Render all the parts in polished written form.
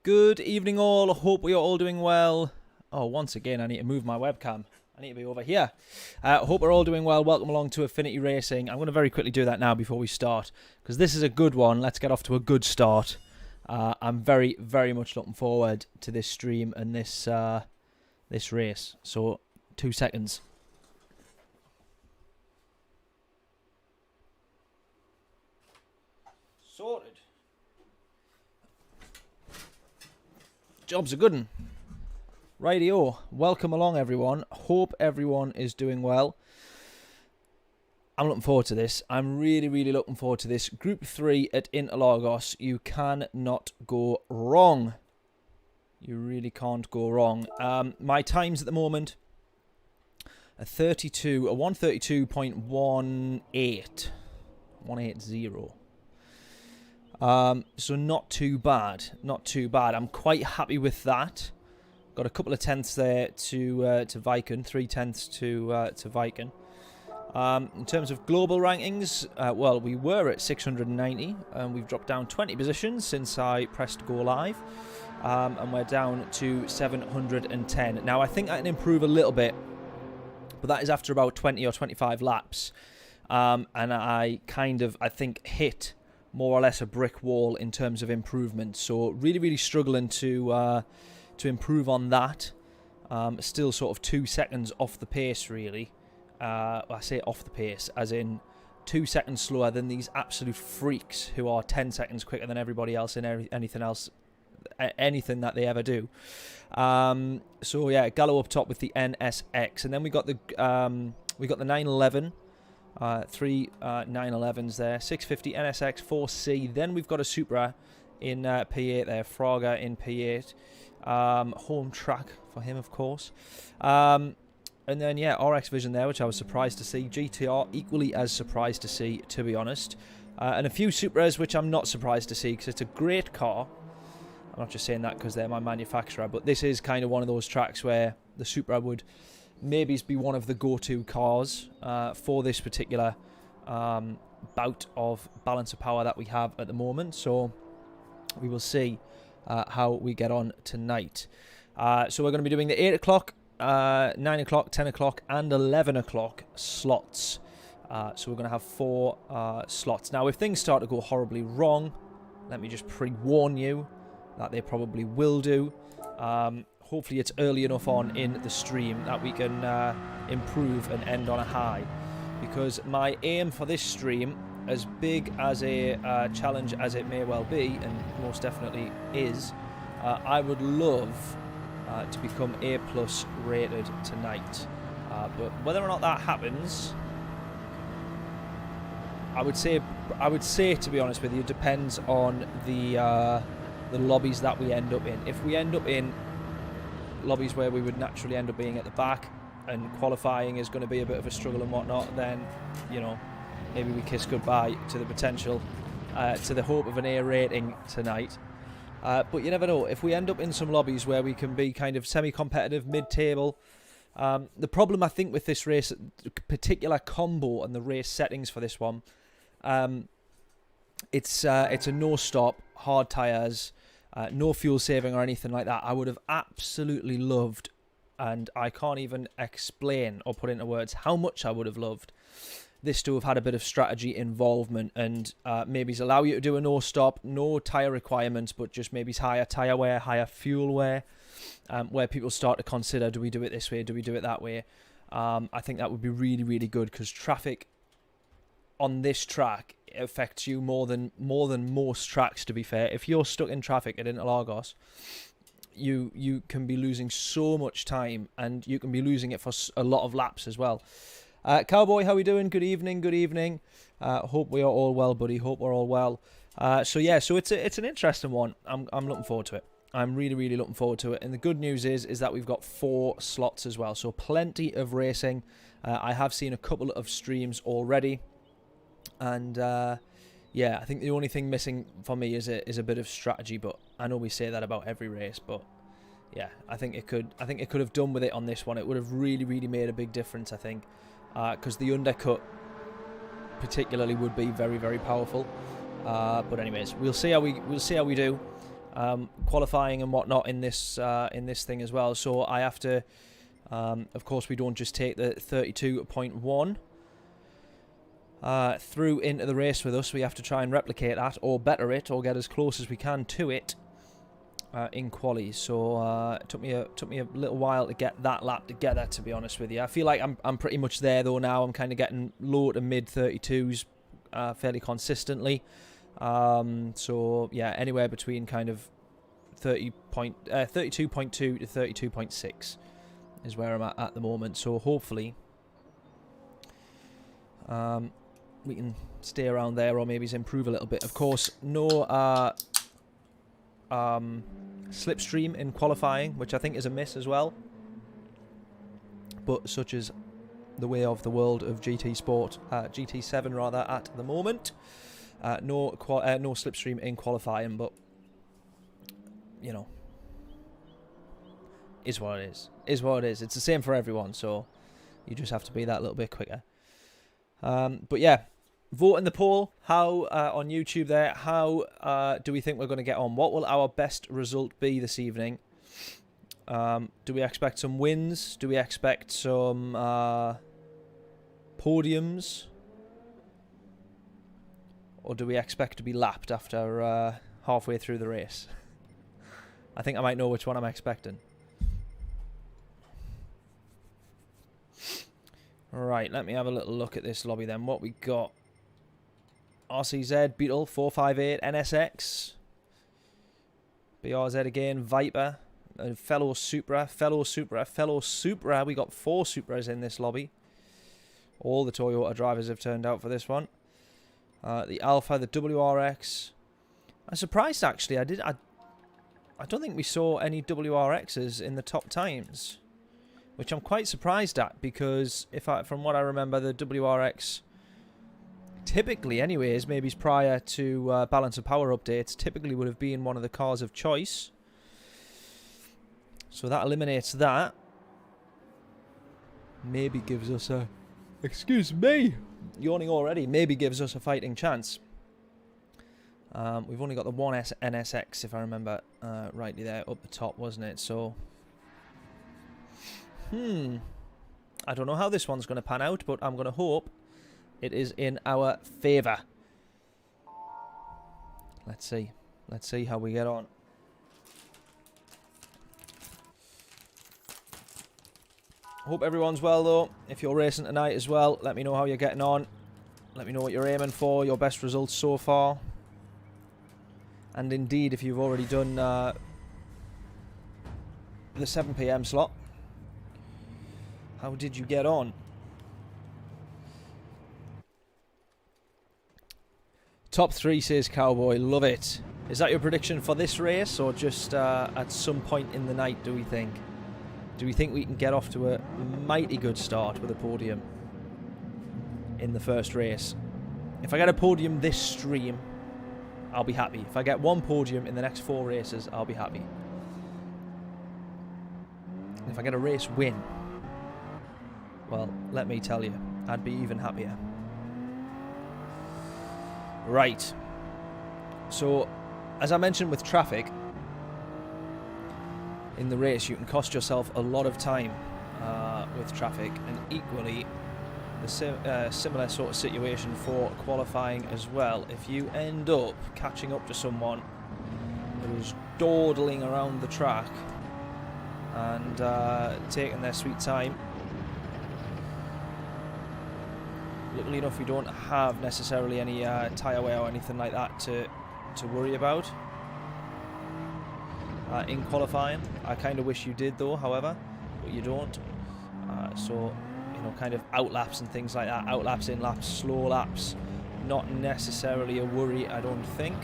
Good evening all, hope we are all doing well. Oh, once again I need to move my webcam. I need to be over here. Hope we're all doing well. Welcome along to Affinity Racing. I'm going to very quickly do that now before we start, because this is a good one. Let's get off to a good start. I'm very, very much looking forward to this stream and this race. So, 2 seconds. Sorted. Job's a good one. Rightio. Welcome along, everyone. Hope everyone is doing well. I'm looking forward to this. I'm really, really looking forward to this. Group 3 at Interlagos. You cannot go wrong. You really can't go wrong. My times at the moment, a 132.18. 180. So not too bad. Not too bad. I'm quite happy with that. Got a couple of tenths there to Viken. 3 tenths to Viken. In terms of global rankings, well, we were at 690, and we've dropped down 20 positions since I pressed go live, and we're down to 710. Now, I think I can improve a little bit, but that is after about 20 or 25 laps, and I think, hit more or less a brick wall in terms of improvement. So really, really struggling to improve on that. Still sort of 2 seconds off the pace, really. I say off the pace, as in 2 seconds slower than these absolute freaks who are 10 seconds quicker than everybody else in anything that they ever do. So yeah, Gallo up top with the NSX, and then we got the 911, 3 911s there, 650 NSX 4C. Then we've got a Supra in P8 there, Fraga in P8. Home track for him, of course. And then, yeah, RX Vision there, which I was surprised to see. GTR, equally as surprised to see, to be honest. And a few Supras, which I'm not surprised to see, because it's a great car. I'm not just saying that because they're my manufacturer, but this is kind of one of those tracks where the Supra would maybe be one of the go-to cars for this particular bout of balance of power that we have at the moment. So we will see how we get on tonight. So we're going to be doing the 8 o'clock, 9 o'clock, 10 o'clock, and 11 o'clock slots. So we're going to have 4 slots. Now, if things start to go horribly wrong, let me just pre-warn you that they probably will do. Hopefully it's early enough on in the stream that we can improve and end on a high. Because my aim for this stream, as big as a challenge as it may well be, and most definitely is, I would love to become A+ rated tonight. But whether or not that happens, I would say, to be honest with you, depends on the lobbies that we end up in. If we end up in lobbies where we would naturally end up being at the back, and qualifying is going to be a bit of a struggle and whatnot, then, you know, maybe we kiss goodbye to the potential, to the hope of an A rating tonight. But you never know. If we end up in some lobbies where we can be kind of semi-competitive, mid-table, the problem I think with this race, particular combo and the race settings for this one, it's a no-stop, hard tyres, no fuel saving or anything like that. I would have absolutely loved, and I can't even explain or put into words how much I would have loved this to have had a bit of strategy involvement, and maybe allow you to do a no-stop, no tyre requirements, but just maybe higher tyre wear, higher fuel wear, where people start to consider, do we do it this way, do we do it that way? I think that would be really, really good, because traffic on this track affects you more than most tracks, to be fair. If you're stuck in traffic at Interlagos, you can be losing so much time, and you can be losing it for a lot of laps as well. Cowboy, how we doing? Good evening, good evening. Hope we are all well, buddy. Hope we're all well. So yeah, so it's an interesting one. I'm looking forward to it. I'm really, really looking forward to it. And the good news is that we've got 4 slots as well, so plenty of racing. I have seen a couple of streams already, and yeah, I think the only thing missing for me is a bit of strategy. But I know we say that about every race, but yeah, I think it could have done with it on this one. It would have really, really made a big difference, I think, because the undercut particularly would be very, very powerful. But anyways, we'll see how we do. qualifying and whatnot in this thing as well. So I have to, of course, we don't just take the 32.1 through into the race with us. We have to try and replicate that, or better it, or get as close as we can to it in quali. So it took me a little while to get that lap together, to be honest with you. I feel like I'm pretty much there though now. I'm kind of getting low to mid 32s fairly consistently. So yeah, anywhere between kind of 32.2 to 32.6 is where I'm at the moment. So hopefully we can stay around there, or maybe improve a little bit. Of course, no slipstream in qualifying, which I think is a miss as well. But such is the way of the world of GT Sport, GT7 rather, at the moment. No slipstream in qualifying, but you know, is what it is. Is what it is. It's the same for everyone, so you just have to be that little bit quicker. But yeah, vote in the poll. How on YouTube there? How do we think we're going to get on? What will our best result be this evening? Do we expect some wins? Do we expect some podiums? Or do we expect to be lapped after halfway through the race? I think I might know which one I'm expecting. Right, let me have a little look at this lobby then. What we got? RCZ, Beetle, 458, NSX. BRZ again, Viper, fellow Supra. We got 4 Supras in this lobby. All the Toyota drivers have turned out for this one. The Alpha, the WRX. I'm surprised actually. I don't think we saw any WRXs in the top times, which I'm quite surprised at, because from what I remember, the WRX typically, anyways, maybe prior to balance of power updates, typically would have been one of the cars of choice. So that eliminates that. Maybe gives us a, excuse me, yawning already, maybe gives us a fighting chance. We've only got the one NSX, if I remember rightly there, up the top, wasn't it? So, I don't know how this one's going to pan out, but I'm going to hope it is in our favour. Let's see. Let's see how we get on. Hope everyone's well, though. If you're racing tonight as well, let me know how you're getting on. Let me know what you're aiming for, your best results so far. And indeed, if you've already done the 7 PM slot, how did you get on? Top 3, says Cowboy. Love it. Is that your prediction for this race, or just at some point in the night, do we think? Do we think we can get off to a mighty good start with a podium in the first race? If I get a podium this stream, I'll be happy. If I get one podium in the next 4 races, I'll be happy. If I get a race win, well, let me tell you, I'd be even happier. Right. So, as I mentioned with traffic, in the race you can cost yourself a lot of time with traffic, and equally the similar sort of situation for qualifying as well. If you end up catching up to someone who's dawdling around the track and taking their sweet time, luckily enough we don't have necessarily any tyre wear or anything like that to worry about in qualifying. I kind of wish you did though, however, but you don't. So, you know, kind of outlaps and things like that, outlaps, in-laps, slow laps, not necessarily a worry, I don't think.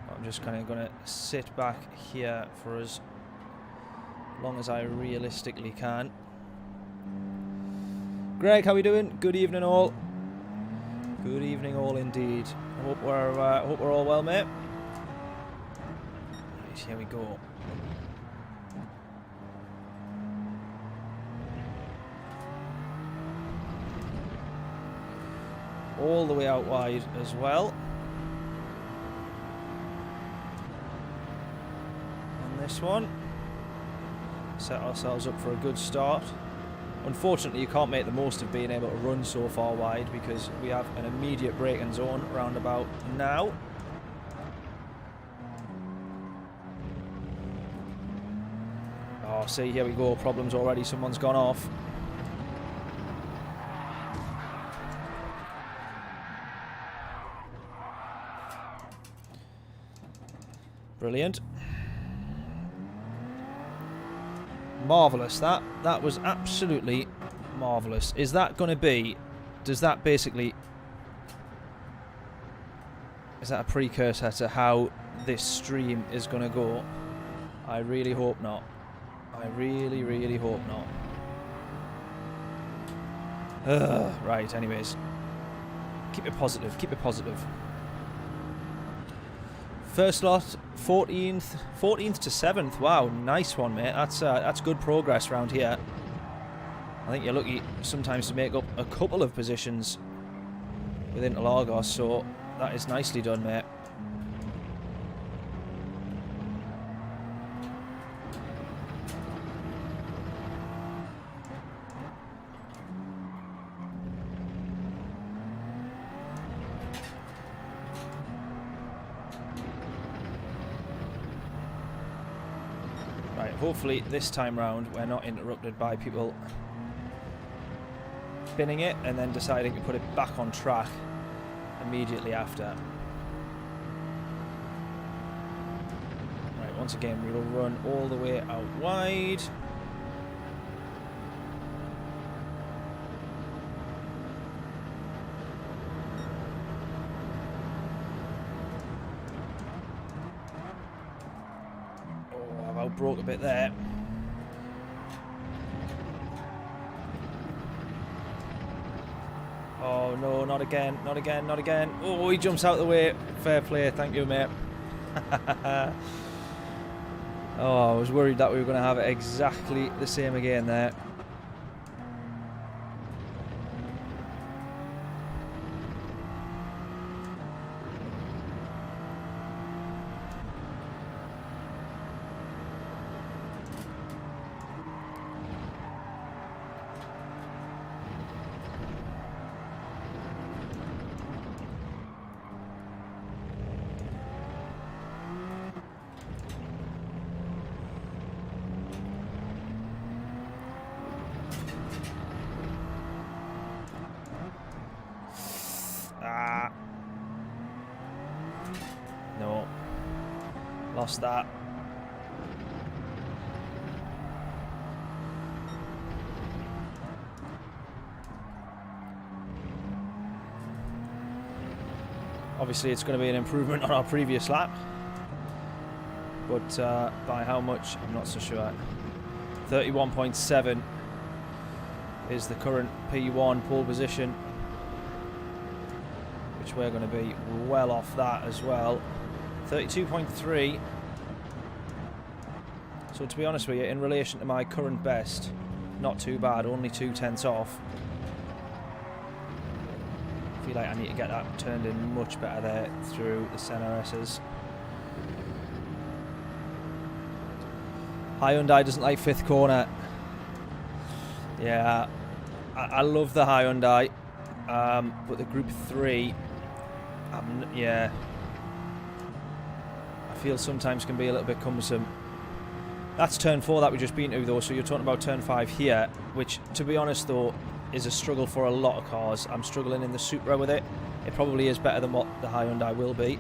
I'm just kind of going to sit back here for as long as I realistically can. Greg, how we doing? Good evening all. Good evening all indeed. Hope we're all well, mate. Right, here we go. All the way out wide as well. Nice one. Set ourselves up for a good start. Unfortunately, you can't make the most of being able to run so far wide because we have an immediate braking zone around about now. Oh, see, here we go. Problems already. Someone's gone off. Brilliant. Marvellous. That was absolutely marvellous. Is that going to be... Does that basically... Is that a precursor to how this stream is going to go? I really hope not. I really, really hope not. Right, anyways. Keep it positive. Keep it positive. First lot, 14th to 7th. Wow, nice one, mate. That's good progress around here. I think you're lucky sometimes to make up a couple of positions with Interlagos, so that is nicely done, mate. Hopefully this time round we're not interrupted by people spinning it and then deciding to put it back on track immediately after. Right, once again we will run all the way out wide. Broke a bit there. Oh no, not again, not again, not again. Oh, he jumps out the way. Fair play, thank you, mate. Oh, I was worried that we were going to have it exactly the same again there. No. Lost that. Obviously it's going to be an improvement on our previous lap. But by how much, I'm not so sure. 31.7 is the current P1 pole position, which we're going to be well off that as well. 32.3. So to be honest with you, in relation to my current best, not too bad, only 0.2 off. I feel like I need to get that turned in much better there through the center S's. Hyundai doesn't like fifth corner. Yeah, I love the Hyundai, but the Group 3, yeah, I feel sometimes can be a little bit cumbersome. That's turn 4 that we just been to though, so you're talking about turn 5 here, which to be honest though is a struggle for a lot of cars. I'm struggling in the Supra with it. It probably is better than what the Hyundai will be,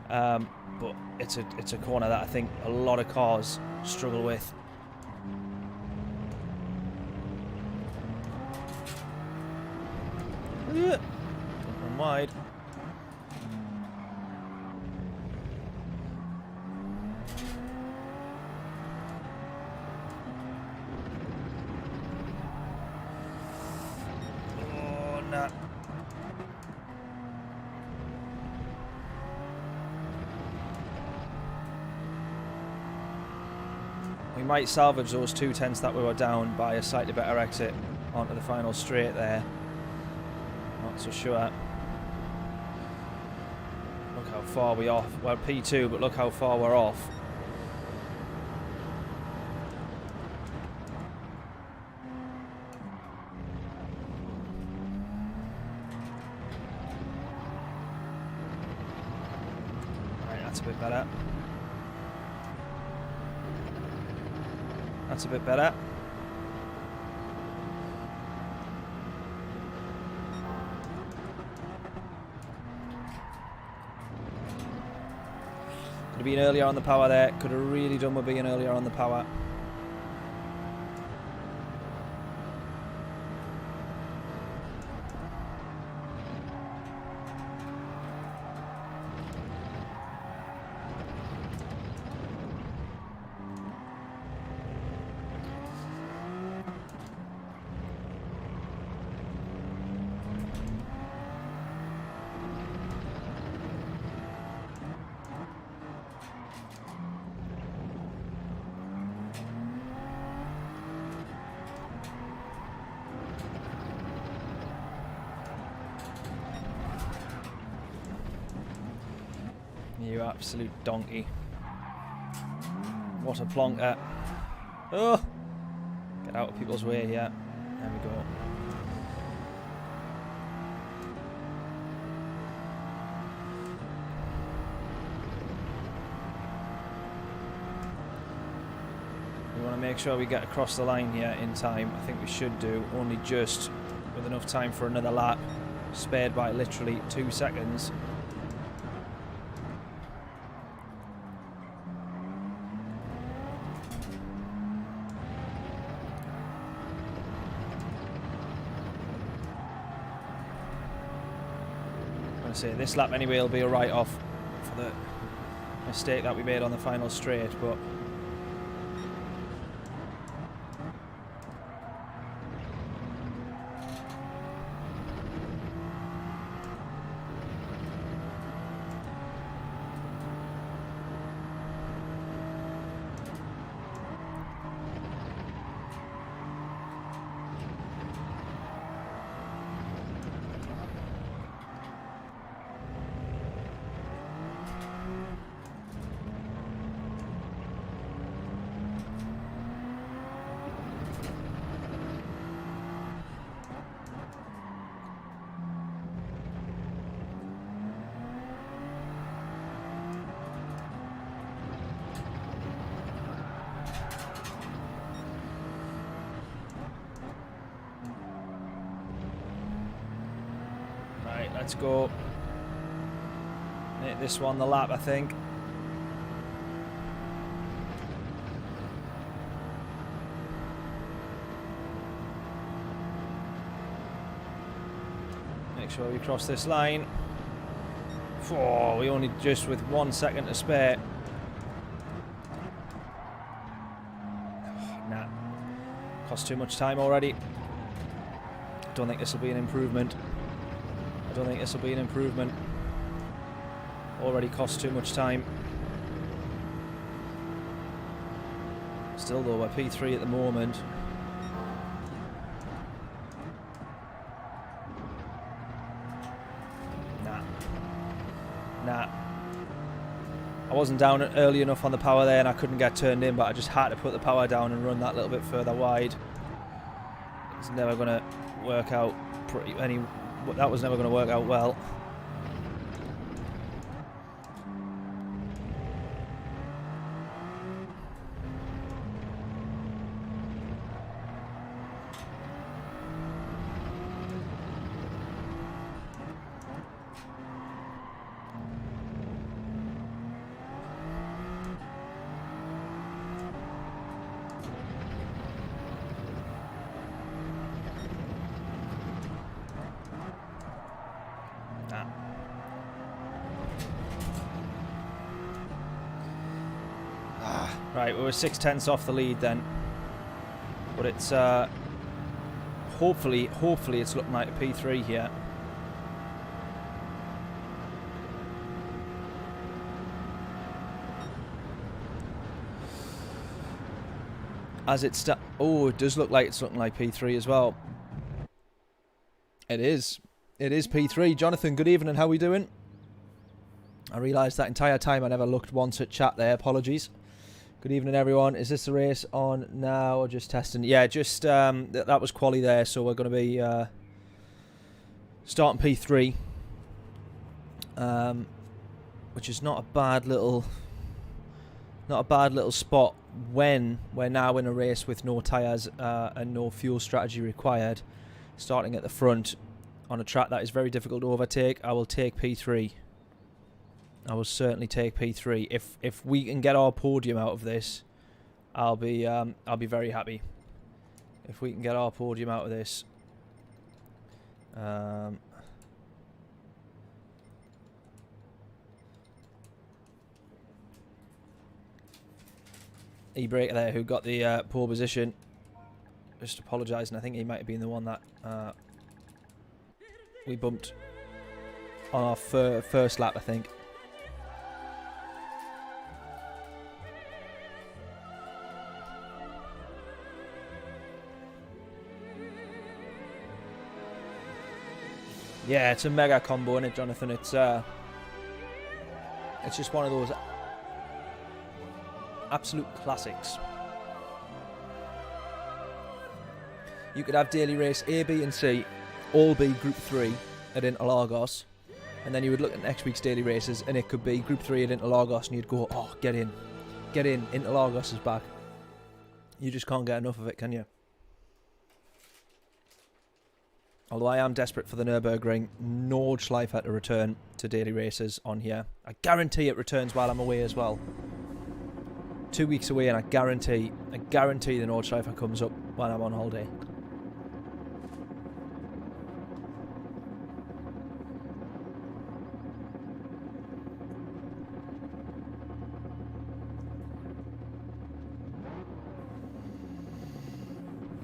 but it's a corner that I think a lot of cars struggle with. Don't run wide. Oh, nah. We might salvage those 0.2 that we were down by a slightly better exit onto the final straight there. Not so sure. Look how far we off. Well, P2, but look how far we're off. That's a bit better. That's a bit better. Could have been earlier on the power there. Could have really done with being earlier on the power. You absolute donkey. What a plonker. Oh! Get out of people's way here. There we go. We want to make sure we get across the line here in time. I think we should do. Only just with enough time for another lap. Spared by literally 2 seconds. Say this lap anyway will be a write-off for the mistake that we made on the final straight, but let's go. Make this one the lap, I think. Make sure we cross this line. Oh, we only just with 1 second to spare. Oh, nah. Cost too much time already. Don't think this will be an improvement. I don't think this will be an improvement. Already cost too much time. Still though, we're P3 at the moment. Nah. I wasn't down early enough on the power there and I couldn't get turned in, but I just had to put the power down and run that little bit further wide. It's never going to work out that was never going to work out well. Right, we were 6/10 off the lead then, but it's hopefully it's looking like a P3 here. As it it does look like it's looking like P3 as well. It is P3. Jonathan, good evening. How are we doing? I realised that entire time I never looked once at chat there. Apologies. Good evening, everyone. Is this the race on now or just testing? Yeah, just that was quali there, so we're going to be starting P3. which is not a bad little spot when we're now in a race with no tyres and no fuel strategy required, starting at the front on a track that is very difficult to overtake. I will take P3. I will certainly take P3. If we can get our podium out of this, I'll be very happy. If we can get our podium out of this. E-Breaker there, who got the pole position. Just apologising, I think he might have been the one that we bumped on our first lap, I think. Yeah, it's a mega combo, isn't it, Jonathan? It's just one of those absolute classics. You could have daily race A, B and C all be Group 3 at Interlagos, and then you would look at next week's daily races and it could be Group 3 at Interlagos and you'd go, oh, get in, Interlagos is back. You just can't get enough of it, can you? Although I am desperate for the Nürburgring Nordschleife to return to daily races on here. I guarantee it returns while I'm away as well. 2 weeks away, and I guarantee the Nordschleife comes up when I'm on holiday.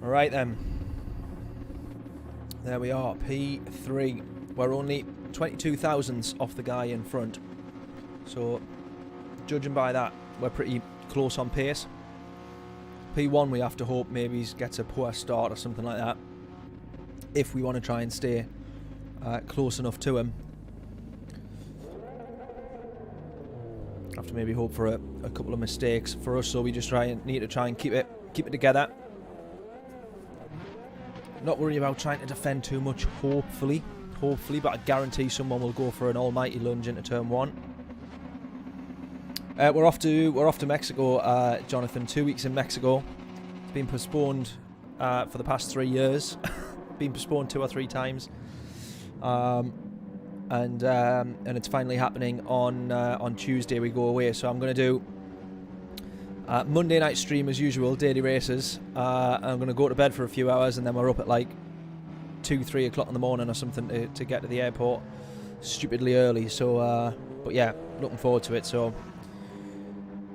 Alright then. There we are, P3. We're only 22 thousandths off the guy in front. So, judging by that, we're pretty close on pace. P1 we have to hope maybe he gets a poor start or something like that, if we want to try and stay close enough to him. Have to maybe hope for a couple of mistakes for us, so we just need to try and keep it together. Not worry about trying to defend too much, hopefully, but I guarantee someone will go for an almighty lunge into turn 1. We're off to Mexico, Jonathan. 2 weeks in Mexico. It's been postponed for the past 3 years. Been postponed 2 or 3 times, and it's finally happening on Tuesday. We go away, so I'm going to do Monday night stream as usual, daily races. I'm going to go to bed for a few hours, and then we're up at like 2-3 o'clock in the morning or something to get to the airport stupidly early. So, but yeah, looking forward to it. So.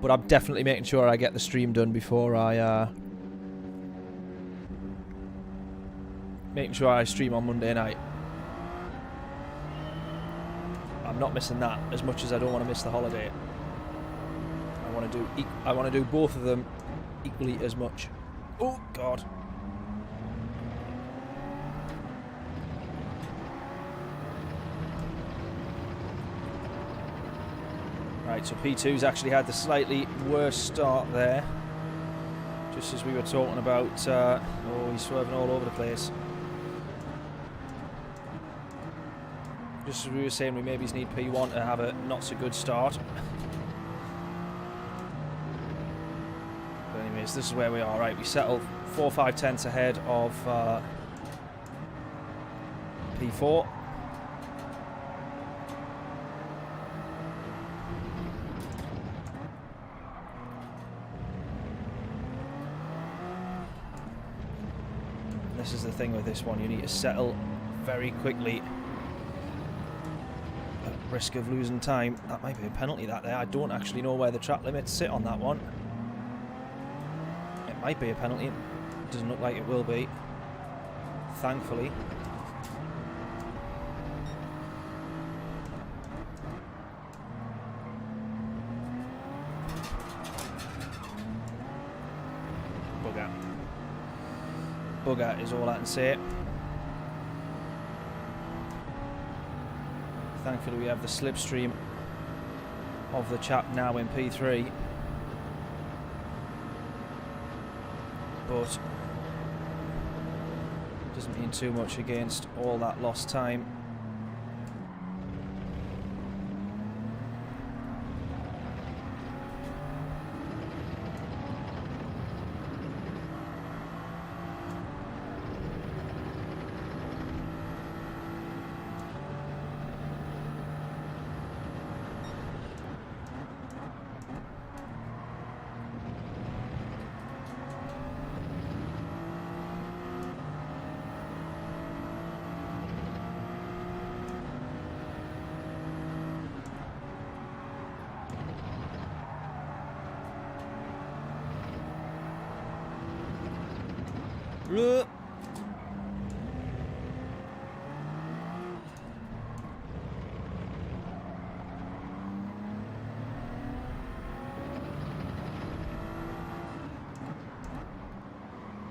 But I'm definitely making sure I get the stream done before I making sure I stream on Monday night. I'm not missing that as much as I don't want to miss the holiday. I want to do both of them equally as much. Oh God. Right, so P2's actually had the slightly worse start there. Just as we were talking about, oh, he's swerving all over the place. Just as we were saying, we maybe need P1 to have a not so good start. But anyways, this is where we are. Right, we settled 4 or 5 tenths ahead of P4. This is the thing with this one, you need to settle very quickly at risk of losing time. That might be a penalty, that there. I don't actually know where the track limits sit on that one. It might be a penalty. It doesn't look like it will be, thankfully. Bugger is all I can say. Thankfully we have the slipstream of the chap now in P3. But doesn't mean too much against all that lost time.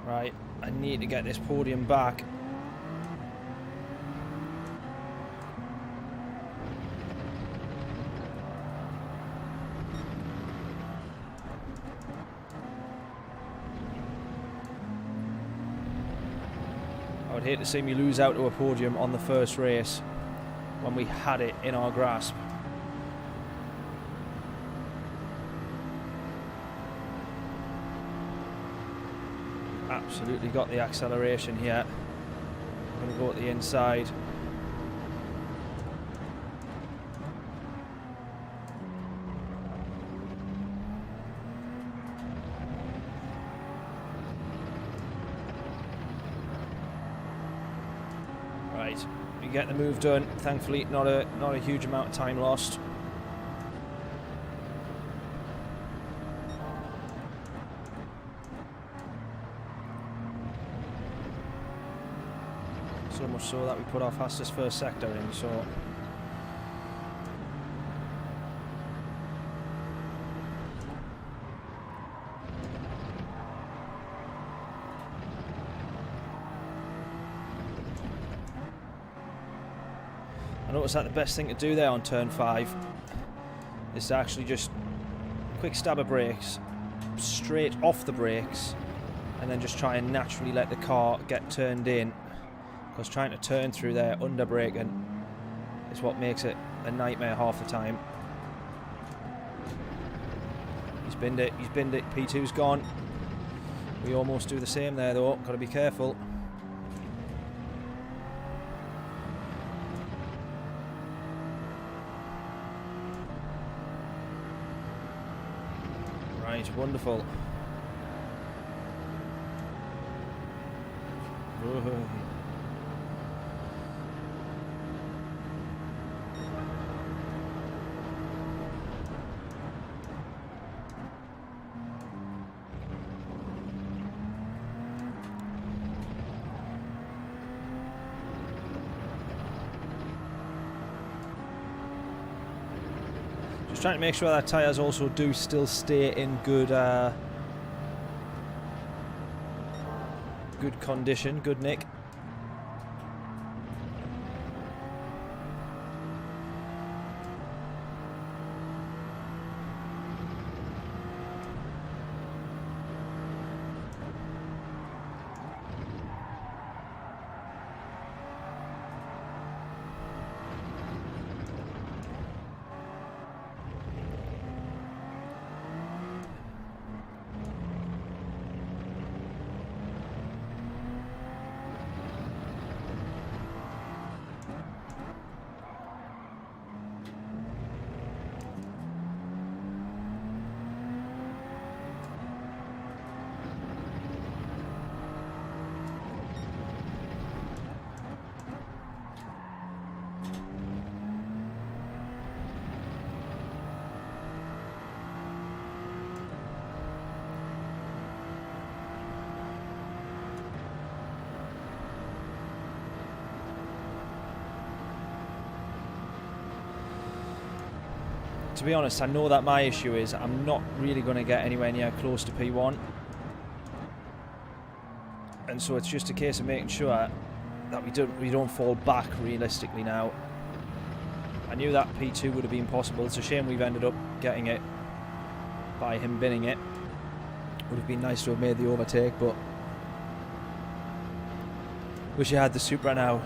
Right, I need to get this podium back. I would hate to see me lose out to a podium on the first race when we had it in our grasp. Absolutely got the acceleration here. I'm going to go at the inside. Right, we get the move done. Thankfully, not a huge amount of time lost. So much so that we put our fastest first sector in, so I noticed that the best thing to do there on turn 5 is to actually just quick stab of brakes, straight off the brakes, and then just try and naturally let the car get turned in. Because trying to turn through there under braking is what makes it a nightmare half the time. He's binned it, P2's gone. We almost do the same there though, gotta be careful. Right, wonderful. Whoa. Just trying to make sure that tyres also do still stay in good good condition, good nick. To be honest, I know that my issue is I'm not really going to get anywhere near close to P1. And so it's just a case of making sure that we don't fall back realistically now. I knew that P2 would have been possible. It's a shame we've ended up getting it by him binning it. Would have been nice to have made the overtake, but wish you had the Supra now.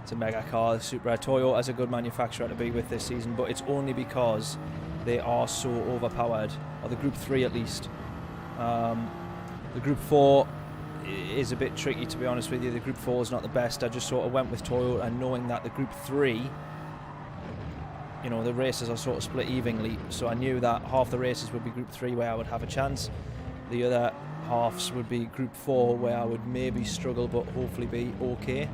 It's a mega car, the Supra. Toyota is a good manufacturer to be with this season, but it's only because they are so overpowered, or the Group 3 at least. The Group 4 is a bit tricky, to be honest with you. The Group 4 is not the best. I just sort of went with Toyota knowing that the Group 3, you know, the races are sort of split evenly, so I knew that half the races would be Group 3 where I would have a chance. The other halves would be Group 4 where I would maybe struggle but hopefully be okay.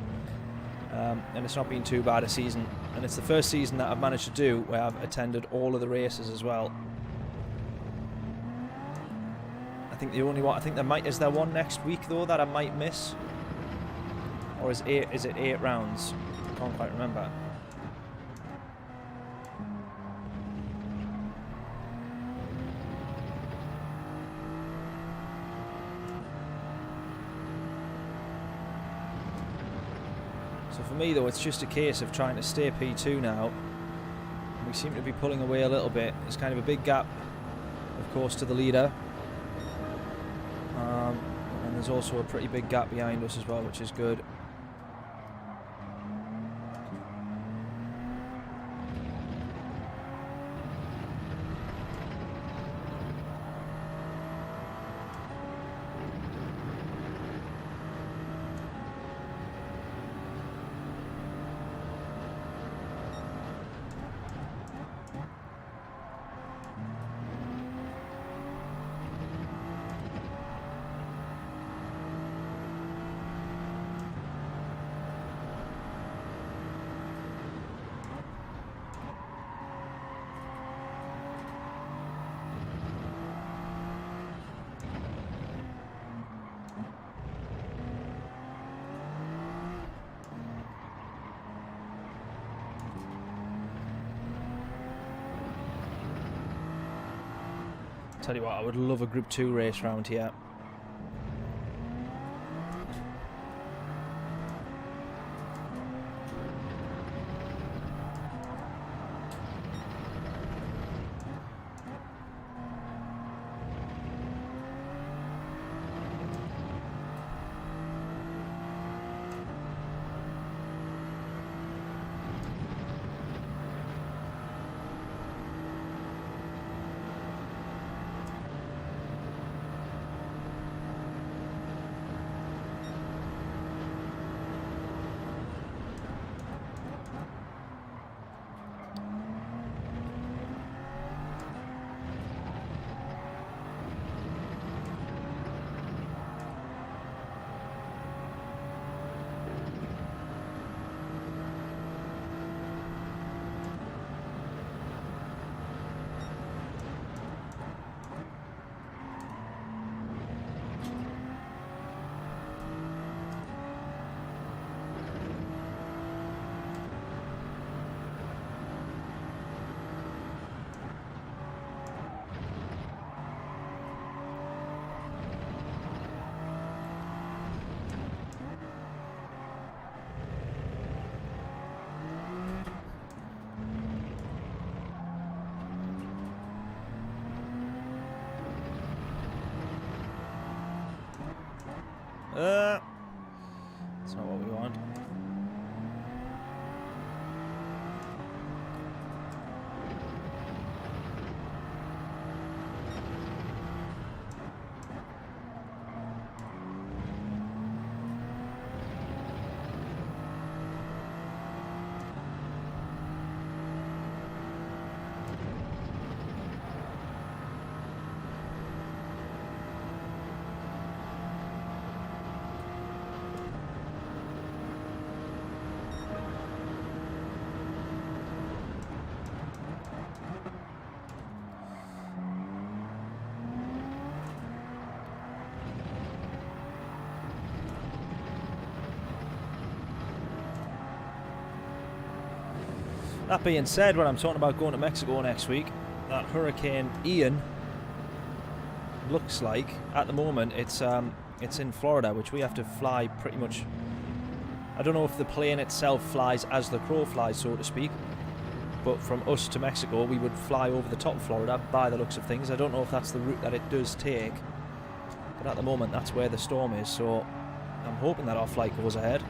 And it's not been too bad a season, and it's the first season that I've managed to do where I've attended all of the races as well. I think the only one. I think there might. Is there one next week though that I might miss? Or is it 8 rounds? I can't quite remember. So for me though, it's just a case of trying to stay P2 now. We seem to be pulling away a little bit. There's kind of a big gap, of course, to the leader. And there's also a pretty big gap behind us as well, which is good. Tell you what, I would love a Group 2 race round here. That's not what we want. That being said, when I'm talking about going to Mexico next week, that Hurricane Ian looks like, at the moment, it's in Florida, which we have to fly pretty much. I don't know if the plane itself flies as the crow flies, so to speak, but from us to Mexico, we would fly over the top of Florida by the looks of things. I don't know if that's the route that it does take, but at the moment, that's where the storm is, so I'm hoping that our flight goes ahead.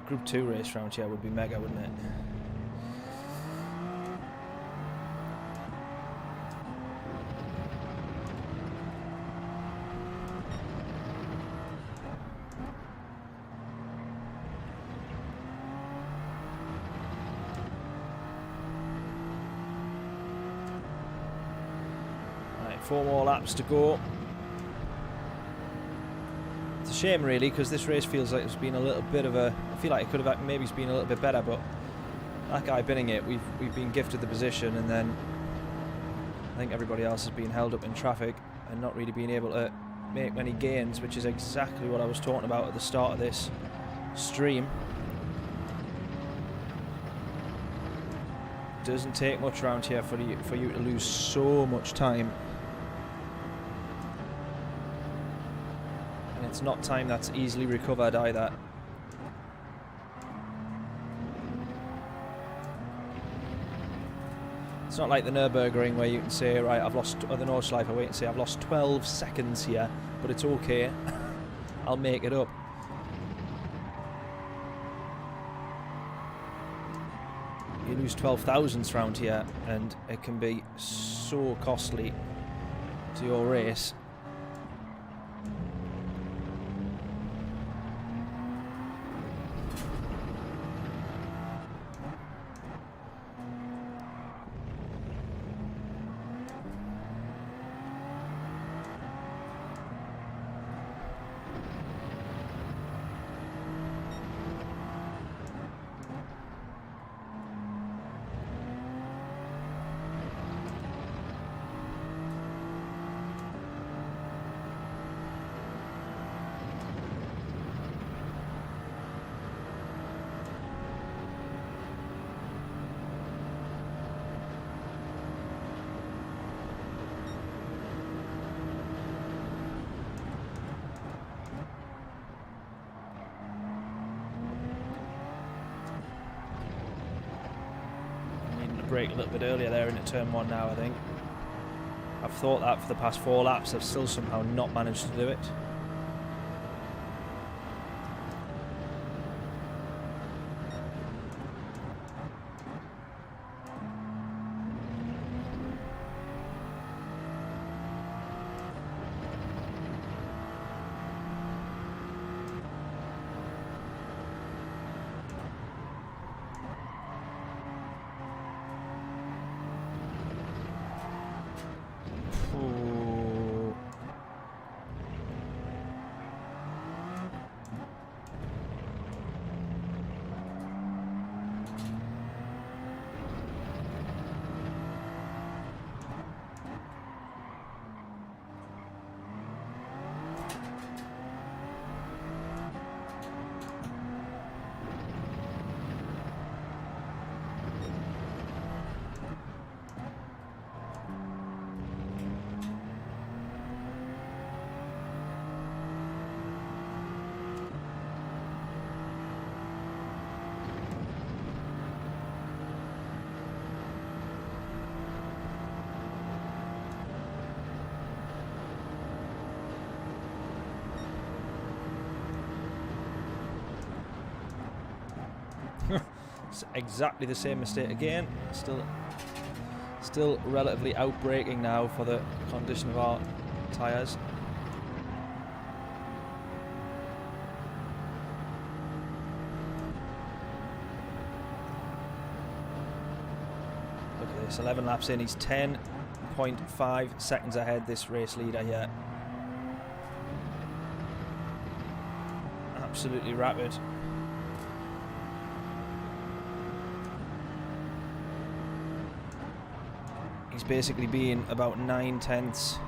Group 2 race round here would be mega, wouldn't it? Right, 4 more laps to go. It's a shame, really, because this race feels like it's been a little bit of a... I feel like it could have maybe been a little bit better, but that guy binning it, we've been gifted the position, and then I think everybody else has been held up in traffic and not really been able to make many gains, which is exactly what I was talking about at the start of this stream. Doesn't take much around here for you to lose so much time, and it's not time that's easily recovered either. It's not like the Nürburgring where you can say, right, I've lost, or the Nordschleife where you can say, I've lost 12 seconds here, but it's okay, I'll make it up. You lose 12 thousandths round here, and it can be so costly to your race. Brake a little bit earlier there into turn 1 now, I think. I've thought that for the past 4 laps, I've still somehow not managed to do it. It's exactly the same mistake again. Still relatively outbraking now for the condition of our tyres. Look at this, 11 laps in, he's 10.5 seconds ahead, this race leader here. Absolutely rapid. He's basically been about 9 tenths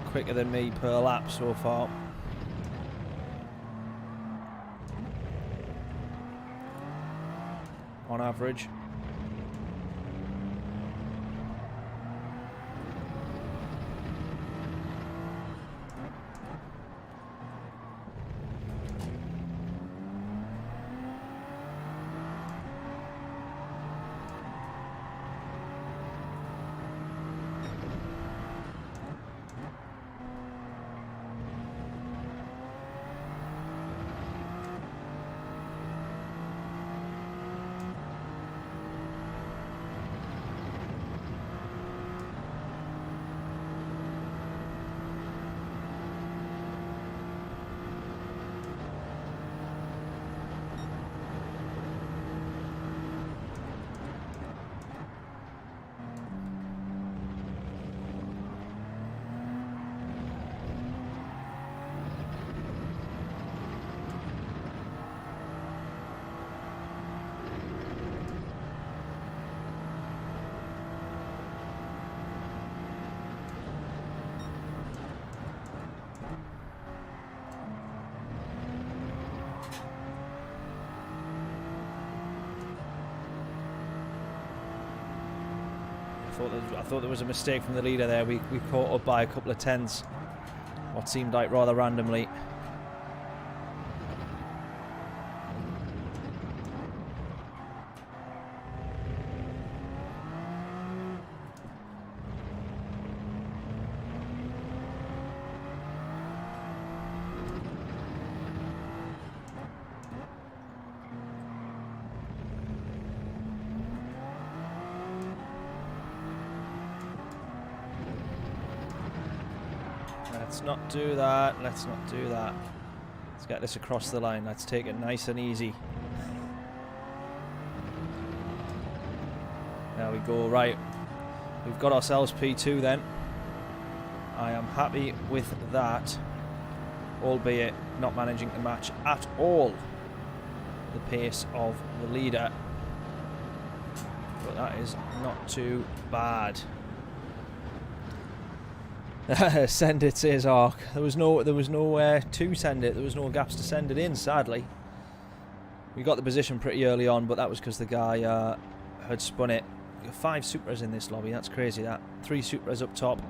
quicker than me per lap so far. On average. I thought there was a mistake from the leader there. We caught up by a couple of tenths. What seemed like rather randomly. Let's not do that. Let's not do that. Let's get this across the line. Let's take it nice and easy. There we go. Right. We've got ourselves P2 then. I am happy with that. Albeit not managing to match at all the pace of the leader. But that is not too bad. Send it, says Ark. There was nowhere to send it. There was no gaps to send it in, sadly. We got the position pretty early on, but that was because the guy had spun it. We've got 5 Supras in this lobby. That's crazy, that. 3 Supras up top.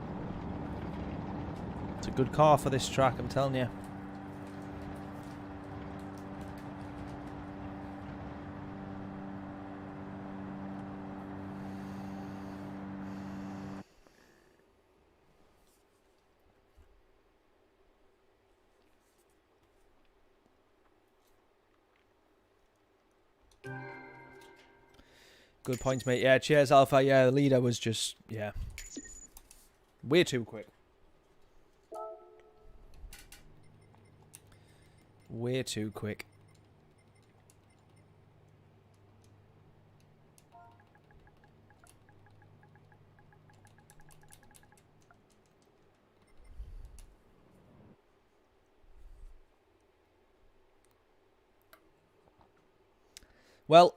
It's a good car for this track, I'm telling you. Good points, mate. Yeah, cheers, Alpha. Yeah, the leader was just, yeah, way too quick. Way too quick. Well,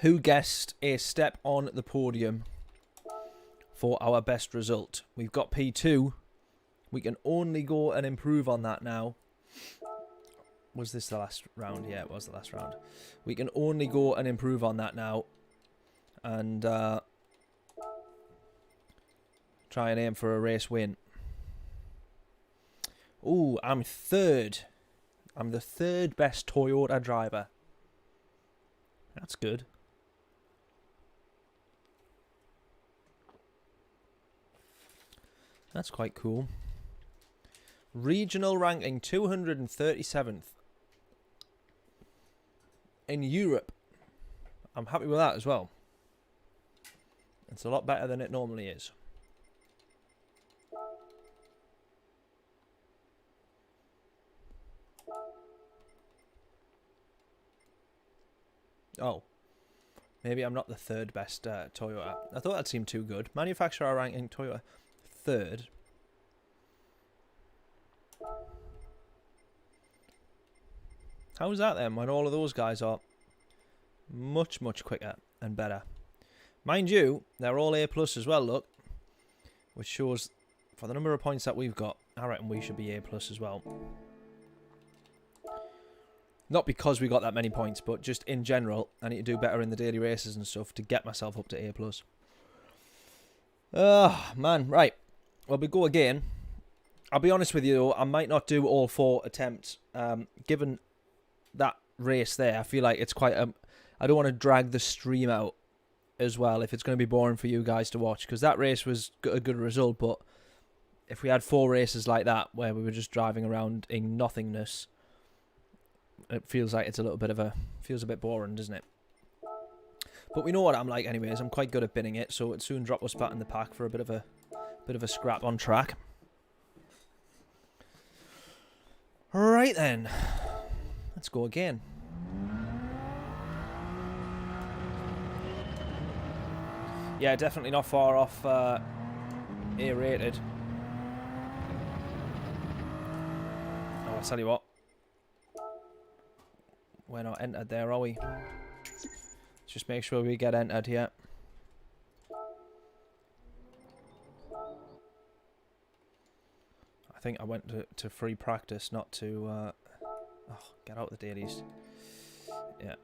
who guessed a step on the podium for our best result? We've got P2. We can only go and improve on that now. Was this the last round? Yeah, it was the last round. We can only go and improve on that now. And try and aim for a race win. Ooh, I'm third. I'm the 3rd best Toyota driver. That's good. That's quite cool. Regional ranking 237th in Europe. I'm happy with that as well. It's a lot better than it normally is. Oh. Maybe I'm not the 3rd best Toyota. I thought that seemed too good. Manufacturer ranking Toyota 3rd. How is that then when all of those guys are much, much quicker and better? Mind you, they're all A+ as well, look. Which shows, for the number of points that we've got, I reckon we should be A+ as well. Not because we got that many points, but just in general, I need to do better in the daily races and stuff to get myself up to A+. Oh, man, right. Well, we go again. I'll be honest with you, though, I might not do all 4 attempts. Given that race there, I feel like it's quite a... I don't want to drag the stream out as well if it's going to be boring for you guys to watch, because that race was a good result, but if we had 4 races like that where we were just driving around in nothingness, it feels like it's a little bit of a... feels a bit boring, doesn't it? But we know what I'm like anyways. I'm quite good at binning it, so it'd soon drop us back in the pack for a bit of a scrap on track. Right then. Let's go again. Yeah, definitely not far off A-rated. Oh, I'll tell you what. We're not entered there, are we? Let's just make sure we get entered here. I think I went to free practice, not to... oh, get out the dailies. Yeah.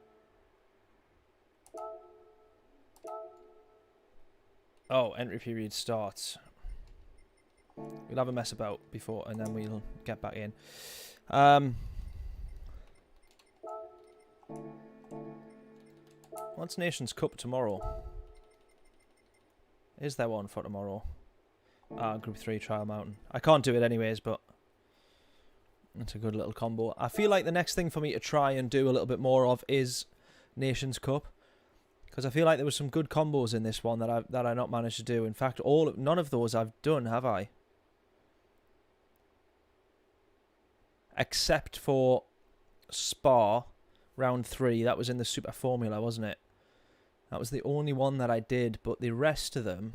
Oh, entry period starts. We'll have a mess about before, and then we'll get back in. What's Nations Cup tomorrow? Is there one for tomorrow? Group 3 Trial Mountain. I can't do it anyways, but it's a good little combo. I feel like the next thing for me to try and do a little bit more of is Nations Cup, because I feel like there was some good combos in this one that I not managed to do. In fact, none of those I've done, have I? Except for Spa round 3. That was in the Super Formula, wasn't it? That was the only one that I did, but the rest of them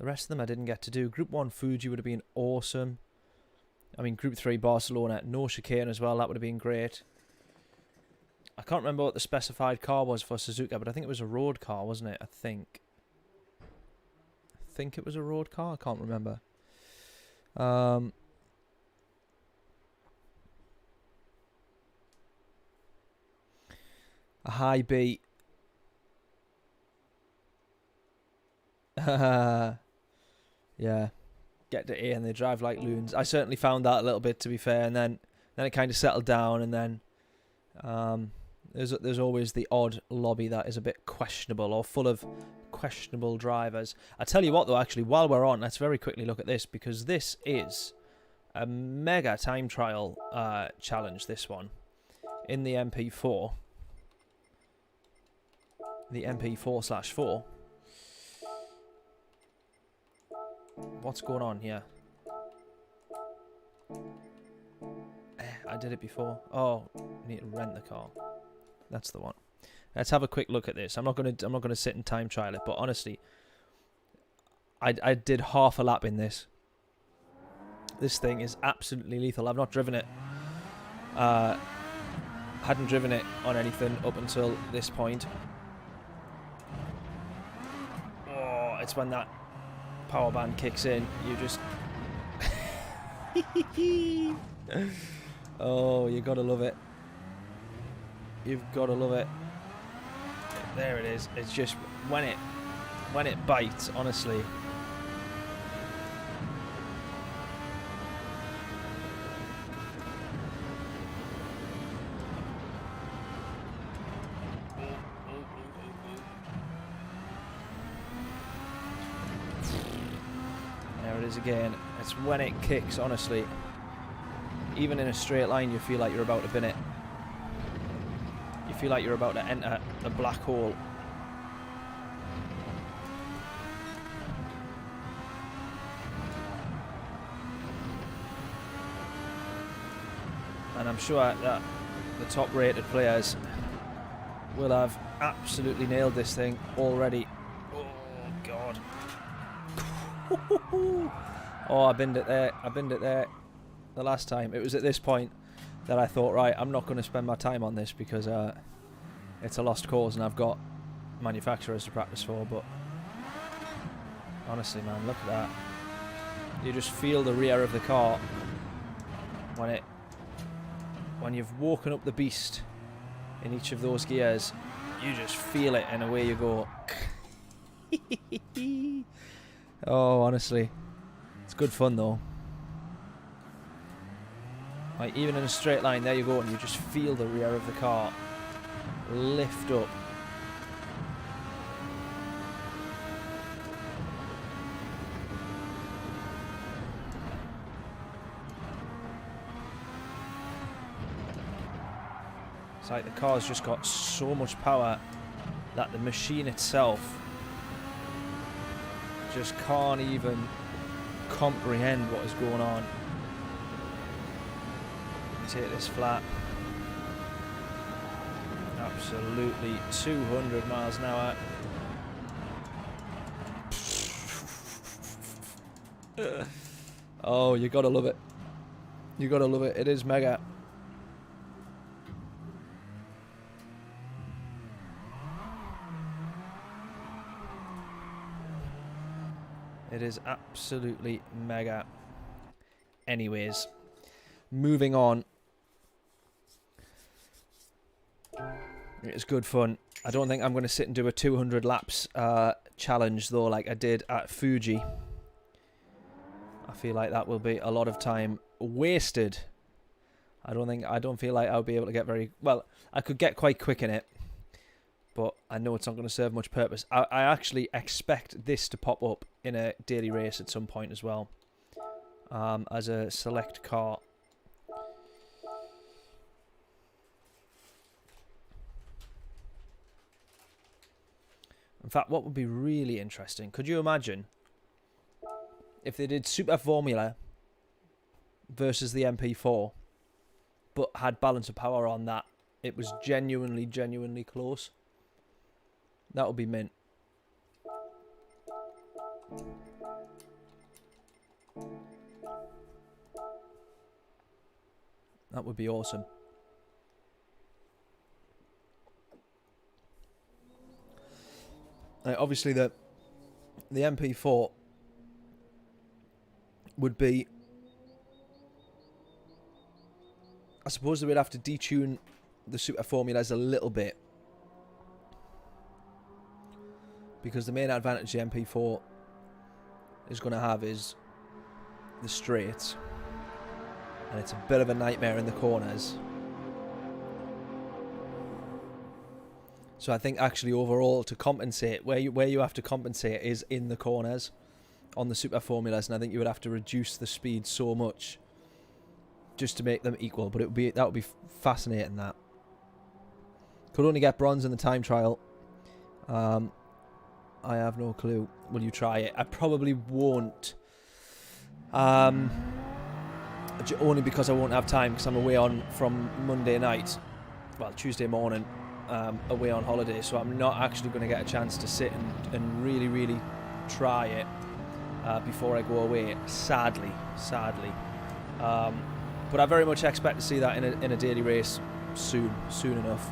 I didn't get to do. Group 1 Fuji would have been awesome. I mean, Group 3 Barcelona, no chicane as well, that would have been great. I can't remember what the specified car was for Suzuka, but I think it was a road car, wasn't it? I think it was a road car, I can't remember. A high B. Yeah. Get to A and they drive like loons. I certainly found that a little bit, to be fair, and then it kind of settled down, and then there's always the odd lobby that is a bit questionable or full of questionable drivers. I tell you what though, actually, while we're on, let's very quickly look at this, because this is a mega time trial challenge, this one, in the MP4. The MP4/4. What's going on here? I did it before. Oh, need to rent the car. That's the one. Let's have a quick look at this. I'm not gonna sit and time trial it, but honestly, I did half a lap in this. This thing is absolutely lethal. I've not driven it. Hadn't driven it on anything up until this point. Oh, it's when that power band kicks in, you just oh, you gotta love it. You've gotta love it. There it is. It's just when it bites, honestly. Again, it's when it kicks, honestly. Even in a straight line, you feel like you're about to bin it. You feel like you're about to enter a black hole. And I'm sure that the top rated players will have absolutely nailed this thing already. Oh god. Oh, I binned it there. I binned it there the last time. It was at this point that I thought, right, I'm not going to spend my time on this because it's a lost cause and I've got manufacturers to practice for. But honestly, man, look at that. You just feel the rear of the car when you've woken up the beast in each of those gears. You just feel it and away you go. Oh, honestly, it's good fun though. Like, even in a straight line, there you go, and you just feel the rear of the car lift up. It's like the car's just got so much power that the machine itself just can't even comprehend what is going on. Take this flat. Absolutely 200 miles an hour. Oh, you gotta love it. You gotta love it. It is mega. It is absolutely mega. Anyways, moving on. It's good fun. I don't think I'm going to sit and do a 200 laps challenge though, like I did at Fuji. I feel like that will be a lot of time wasted. I don't feel like I'll be able to get very well. I could get quite quick in it, but I know it's not going to serve much purpose. I actually expect this to pop up in a daily race at some point as well, as a select car. In fact, what would be really interesting, could you imagine if they did Super Formula versus the MP4, but had balance of power on that? It was genuinely close. That would be mint. That would be awesome. Obviously, the MP4 would be... I suppose they would have to detune the Super Formulas a little bit, because the main advantage the MP4 is going to have is the straights, and it's a bit of a nightmare in the corners. So I think actually overall to compensate, where you have to compensate is in the corners on the Super Formulas, and I think you would have to reduce the speed so much just to make them equal. But that would be fascinating. That could only get bronze in the time trial. I have no clue. Will you try it? I probably won't. Only because I won't have time, because I'm away on from Monday night, well, Tuesday morning, away on holiday, so I'm not actually going to get a chance to sit and really try it before I go away, sadly. But I very much expect to see that in a daily race soon enough.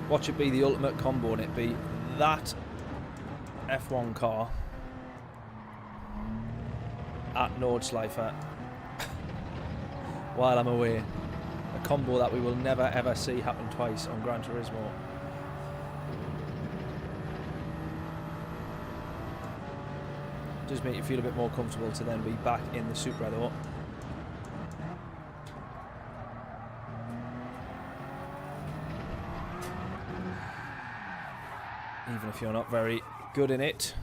Watch it be the ultimate combo, and it be that F1 car at Nordschleife while I'm away. A combo that we will never ever see happen twice on Gran Turismo. Does make you feel a bit more comfortable to then be back in the Supra though. Even if you're not very good in it.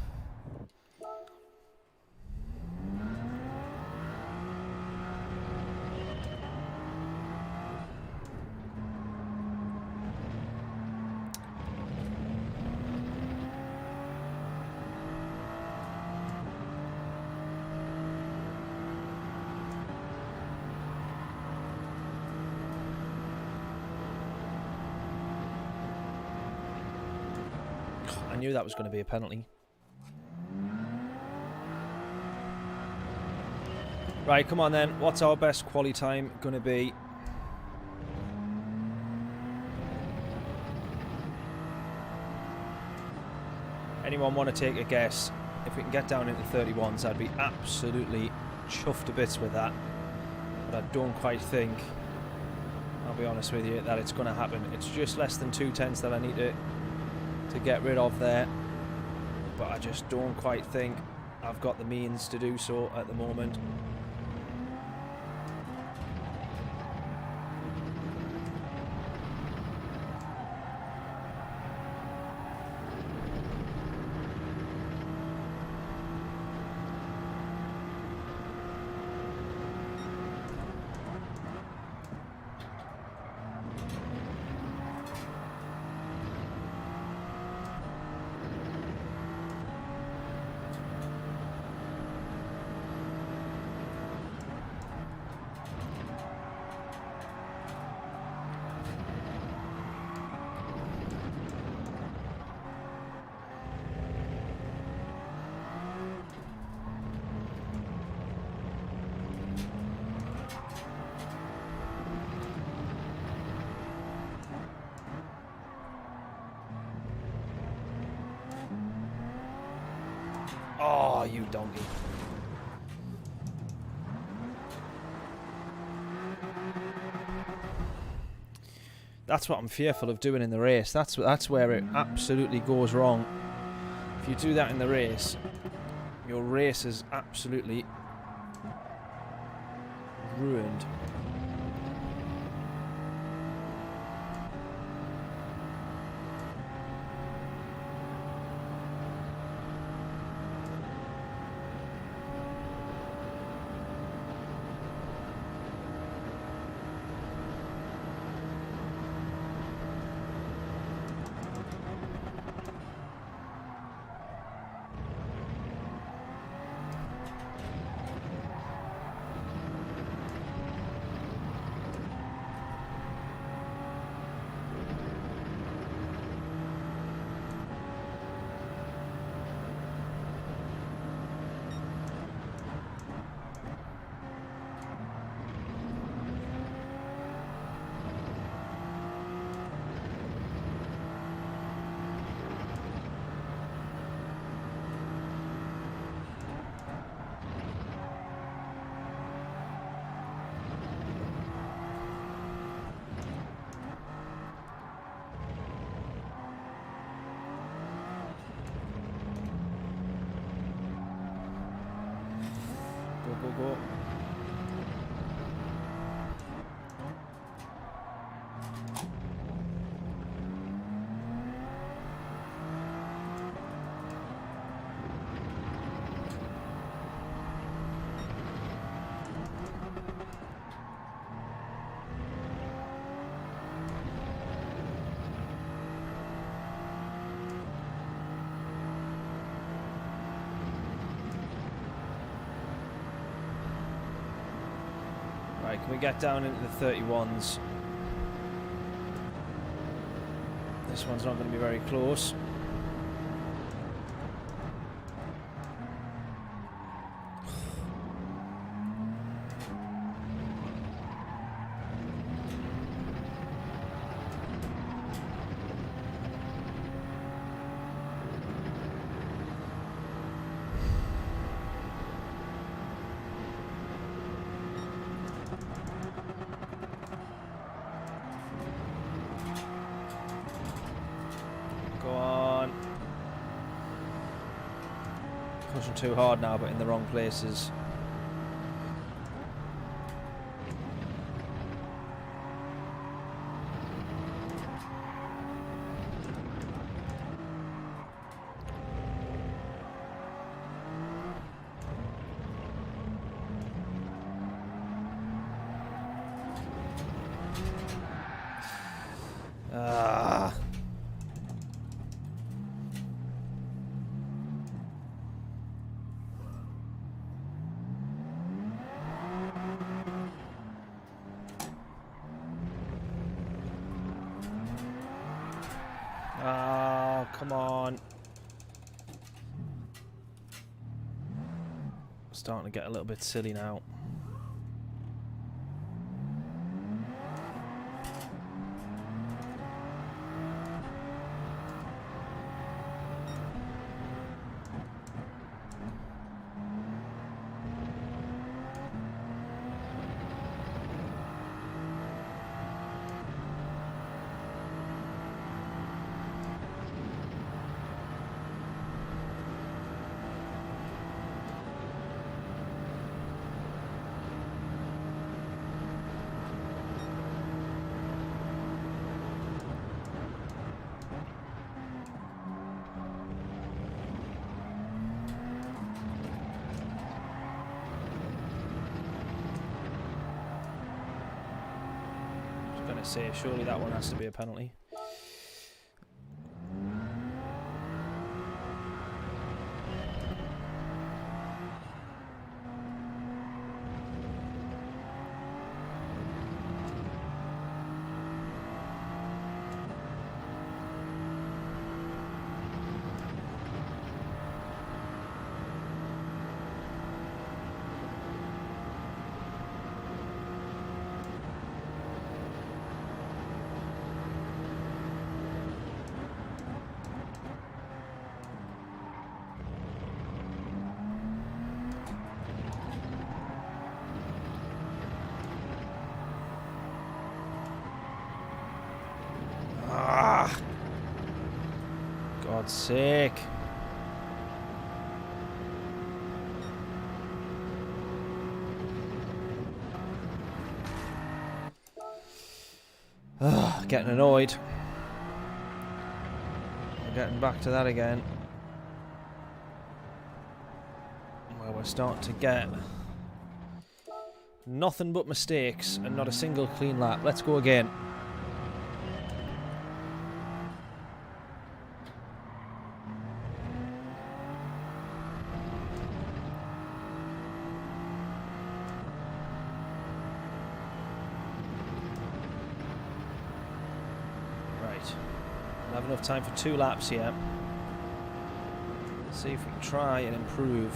I knew that was going to be a penalty. Right, come on then. What's our best quali time going to be? Anyone want to take a guess? If we can get down into 31s, I'd be absolutely chuffed to bits with that. But I don't quite think, I'll be honest with you, that it's going to happen. It's just less than 2/10 that I need to get rid of there, but I just don't quite think I've got the means to do so at the moment. Oh, you donkey. That's what I'm fearful of doing in the race. That's where it absolutely goes wrong. If you do that in the race, your race is absolutely ruined. Go. Right, can we get down into the 31s? This one's not going to be very close. Pushing too hard now, but in the wrong places. Oh, come on. Starting to get a little bit silly now. Say, surely that one has to be a penalty. God's sake. Ugh, getting annoyed. We're getting back to that again. Where we're starting to get nothing but mistakes and not a single clean lap. Let's go again. We'll have enough time for 2 laps here. See if we can try and improve.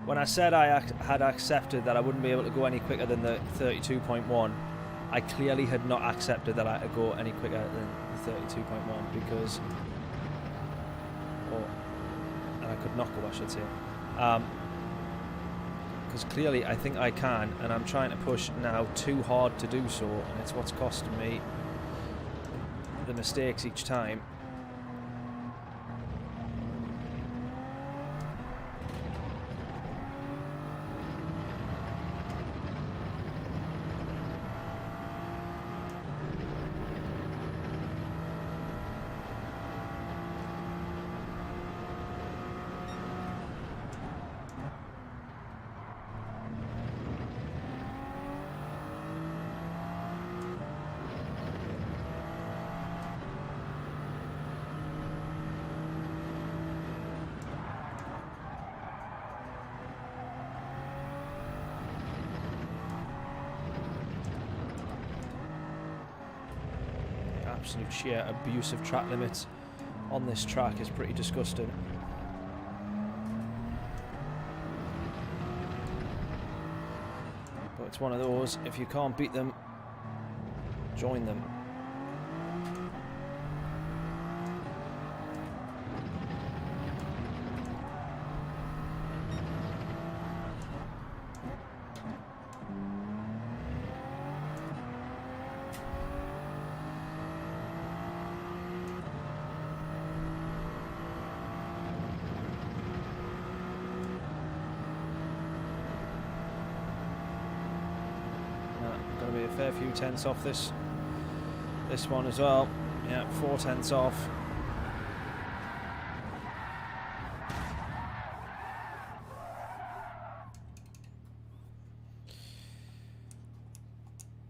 When I said I had accepted that I wouldn't be able to go any quicker than the 32.1, I clearly had not accepted that I could go any quicker than the 32.1 because... and I could not go, I should say. Because clearly I think I can, and I'm trying to push now too hard to do so, and it's what's costing me the mistakes each time. Absolute sheer abuse of track limits on this track is pretty disgusting. But it's one of those, if you can't beat them, join them. Fair few tenths off this one as well. Yeah, 4 tenths off.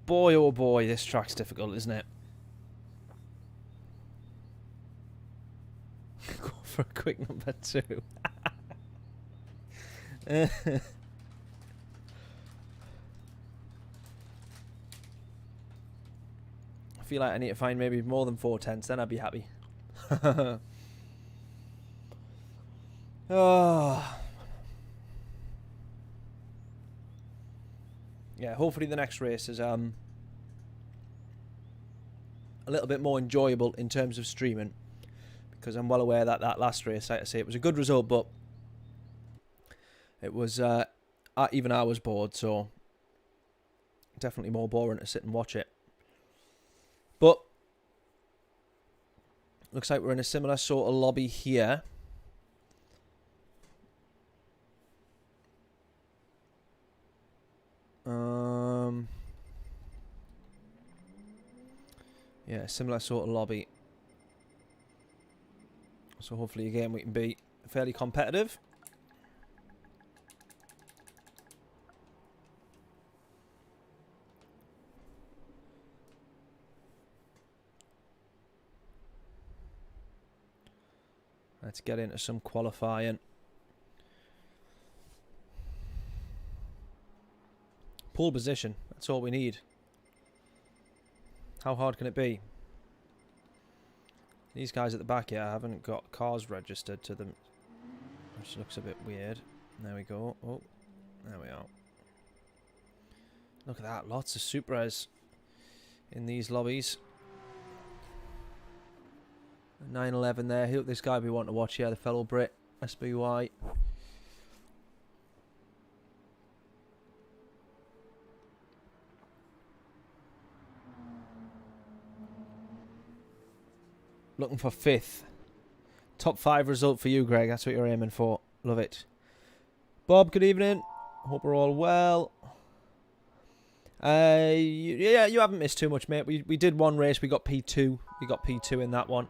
Boy oh boy, this track's difficult, isn't it? Go for a quick number 2. I feel like I need to find maybe more than 4 tenths, then I'd be happy. Oh. Yeah, hopefully the next race is a little bit more enjoyable in terms of streaming, because I'm well aware that that last race, like I say, it was a good result, but it was even I was bored, so definitely more boring to sit and watch it. But looks like we're in a similar sort of lobby here. Yeah, similar sort of lobby. So hopefully again we can be fairly competitive. Let's get into some qualifying. Pole position, that's all we need. How hard can it be? These guys at the back here haven't got cars registered to them, which looks a bit weird. There we go. Oh, there we are. Look at that, lots of Supras in these lobbies. 911 there. This guy we want to watch here, the fellow Brit, SBY. Looking for 5th. Top 5 result for you, Greg. That's what you're aiming for. Love it. Bob, good evening. Hope we're all well. Yeah, you haven't missed too much, mate. We did one race. We got P2. We got P2 in that one.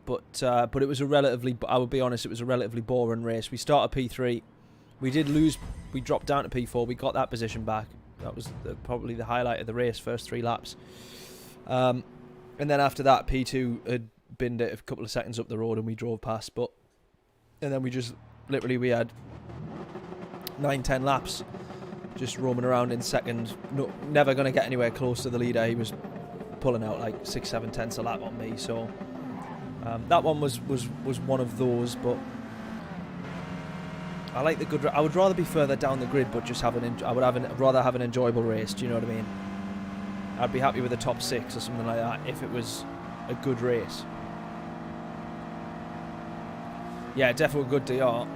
But it was a relatively, I will be honest, it was a relatively boring race. We started P3. We did lose. We dropped down to P4. We got that position back. That was probably the highlight of the race, first 3 laps. And then after that, P2 had binned it a couple of seconds up the road and we drove past. And then we just, literally, we had 9-10 laps just roaming around in second. No, never going to get anywhere close to the leader. He was pulling out like 6-7 tenths a lap on me. So that one was one of those. But I like the good. I would rather be further down the grid, but just rather have an enjoyable race. Do you know what I mean? I'd be happy with a top 6 or something like that if it was a good race. Yeah, definitely good DR.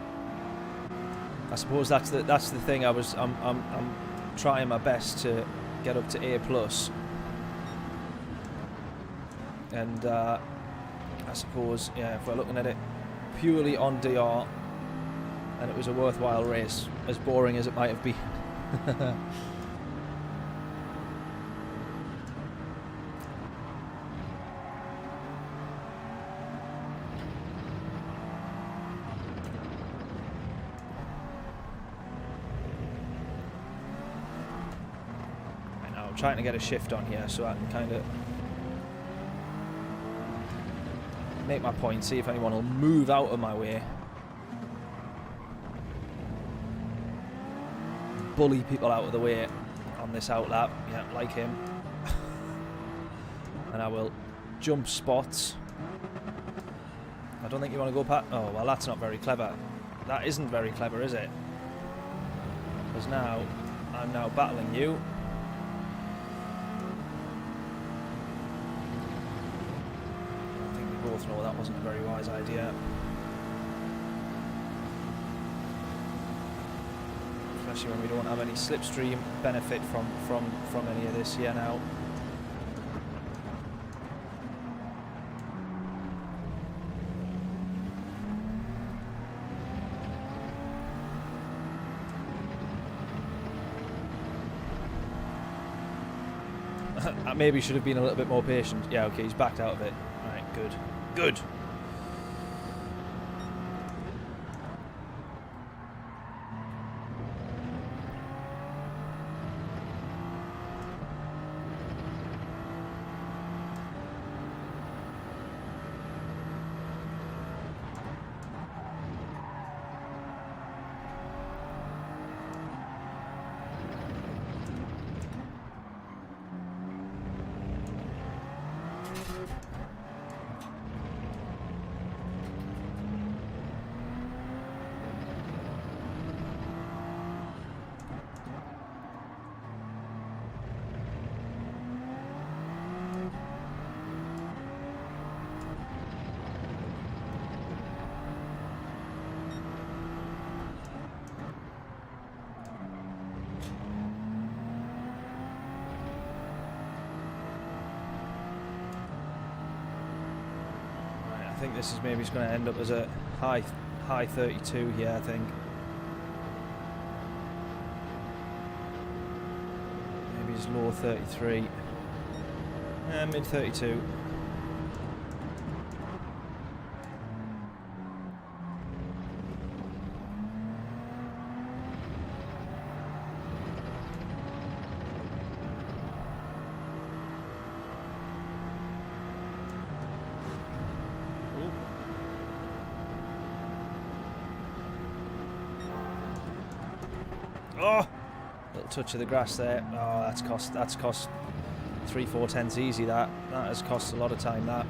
I suppose that's the thing. I'm trying my best to get up to A+. And I suppose, yeah, if we're looking at it purely on DR, then it was a worthwhile race, as boring as it might have been. Trying to get a shift on here so I can kind of make my point, see if anyone will move out of my way. Bully people out of the way on this outlap, yeah, like him. And I will jump spots. I don't think you want to go past. Oh, well, that's not very clever. That isn't very clever, is it? Because now I'm now battling you. No, that wasn't a very wise idea. Especially when we don't have any slipstream benefit from any of this here now. I maybe should have been a little bit more patient. Yeah, okay, he's backed out of it. Alright, good. Good. I think this is maybe going to end up as a high 32 here, I think. maybe his low 33. Mid 32. Oh, little touch of the grass there. Oh, that's cost 3-4 tenths easy. That has cost a lot of time. That.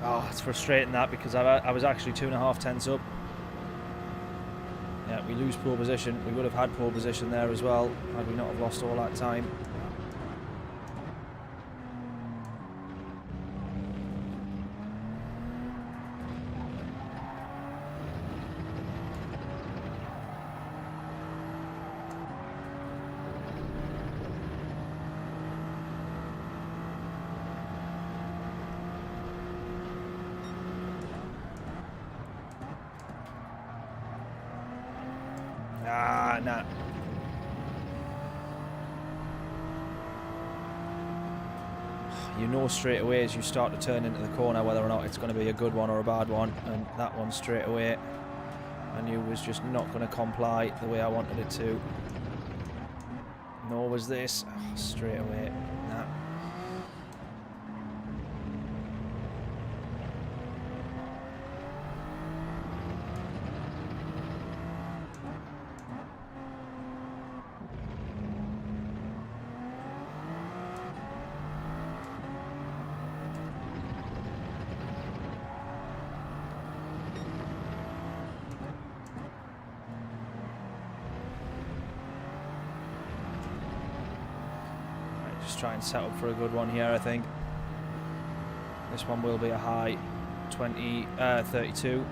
Oh, it's frustrating that because I was actually 2.5 tenths up. Yeah, we lose pole position. We would have had pole position there as well had we not have lost all that time. Nah. You know straight away as you start to turn into the corner whether or not it's going to be a good one or a bad one, and that one straight away I knew was just not going to comply the way I wanted it to. Nor was this. Oh, straight away. Nah. Try and set up for a good one here. I think this one will be a high 32.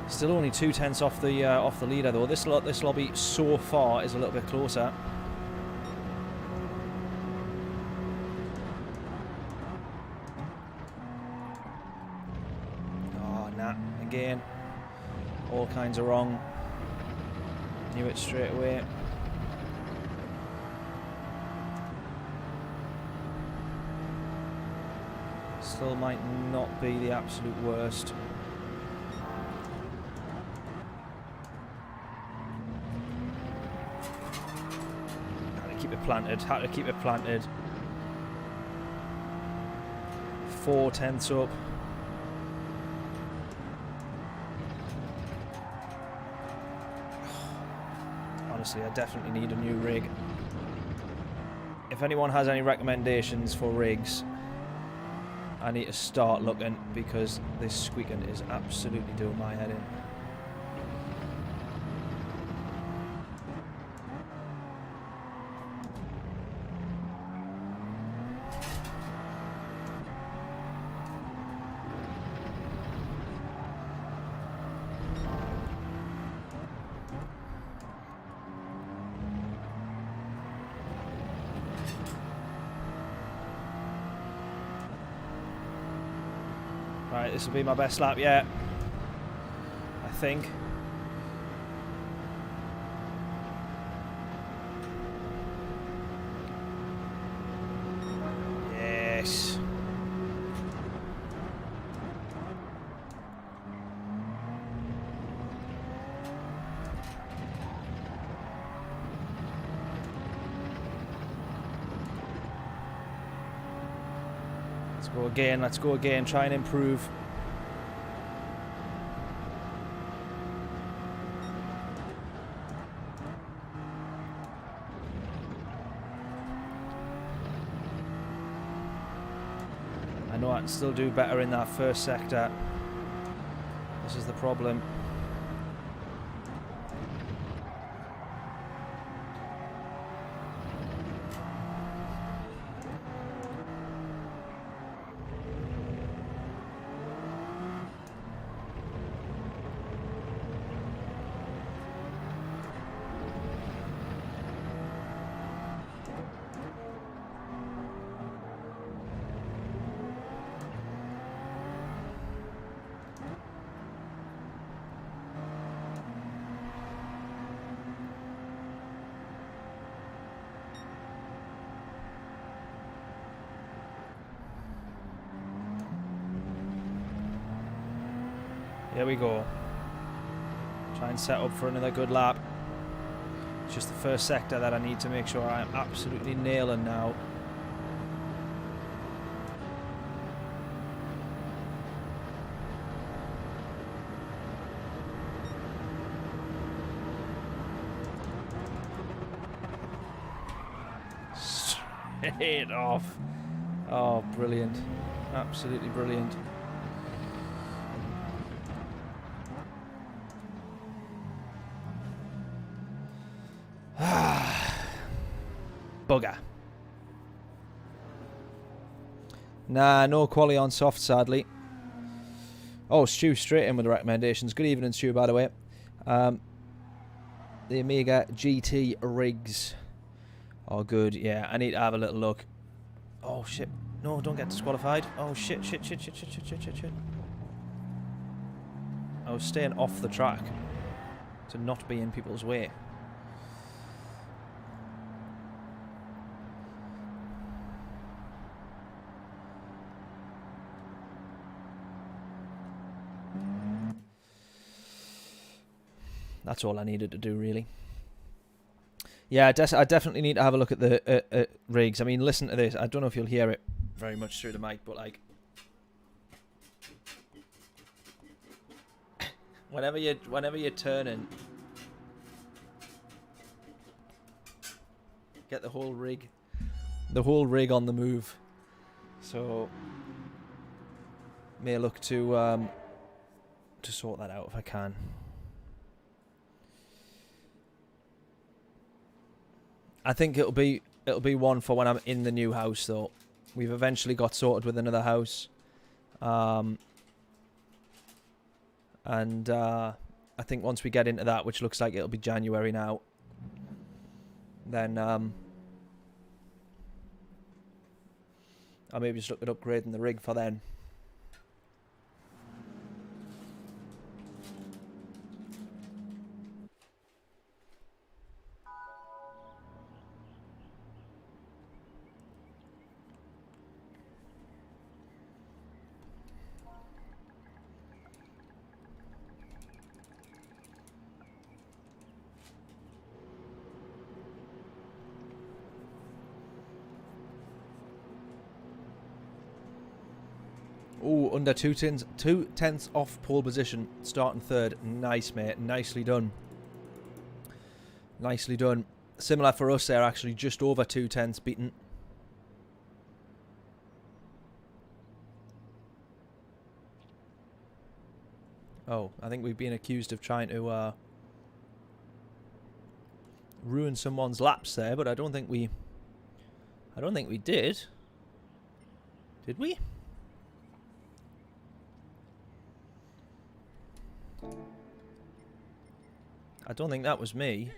Still only 2 tenths off the leader though. This lobby so far is a little bit closer. Oh nah, again all kinds of wrong. Knew it straight away. Still might not be the absolute worst. Had to keep it planted. 4 tenths up. Honestly, I definitely need a new rig. If anyone has any recommendations for rigs, I need to start looking because this squeaking is absolutely doing my head in. Right, this will be my best lap yet, I think. Yes. Let's go again, try and improve. know I can still do better in that first sector. This is the problem. Here we go. Try and set up for another good lap. It's just the first sector that I need to make sure I'm absolutely nailing now. Straight off. Oh, brilliant. Absolutely brilliant. Bugger. Nah, no quali on soft, sadly. Oh, Stu, straight in with the recommendations. Good evening, Stu, by the way. The Omega GT rigs. Oh, good. Yeah, I need to have a little look. Oh, shit. No, don't get disqualified. Oh, shit. I was staying off the track to not be in people's way. That's all I needed to do, really. Yeah, I definitely need to have a look at the rigs. I mean, listen to this. I don't know if you'll hear it very much through the mic, but like, whenever you're turning, get the whole rig on the move. So may look to sort that out if I can. I think it'll be one for when I'm in the new house, though. We've eventually got sorted with another house, and I think once we get into that, which looks like it'll be January now, then I'll maybe just look at upgrading the rig for then. Ooh, under 2/10 off pole position, starting third. Nice, mate. Nicely done. Nicely done. Similar for us there, actually, just over 2/10 beaten. Oh, I think we've been accused of trying to ruin someone's laps there, but I don't think we did. Did we? I don't think that was me.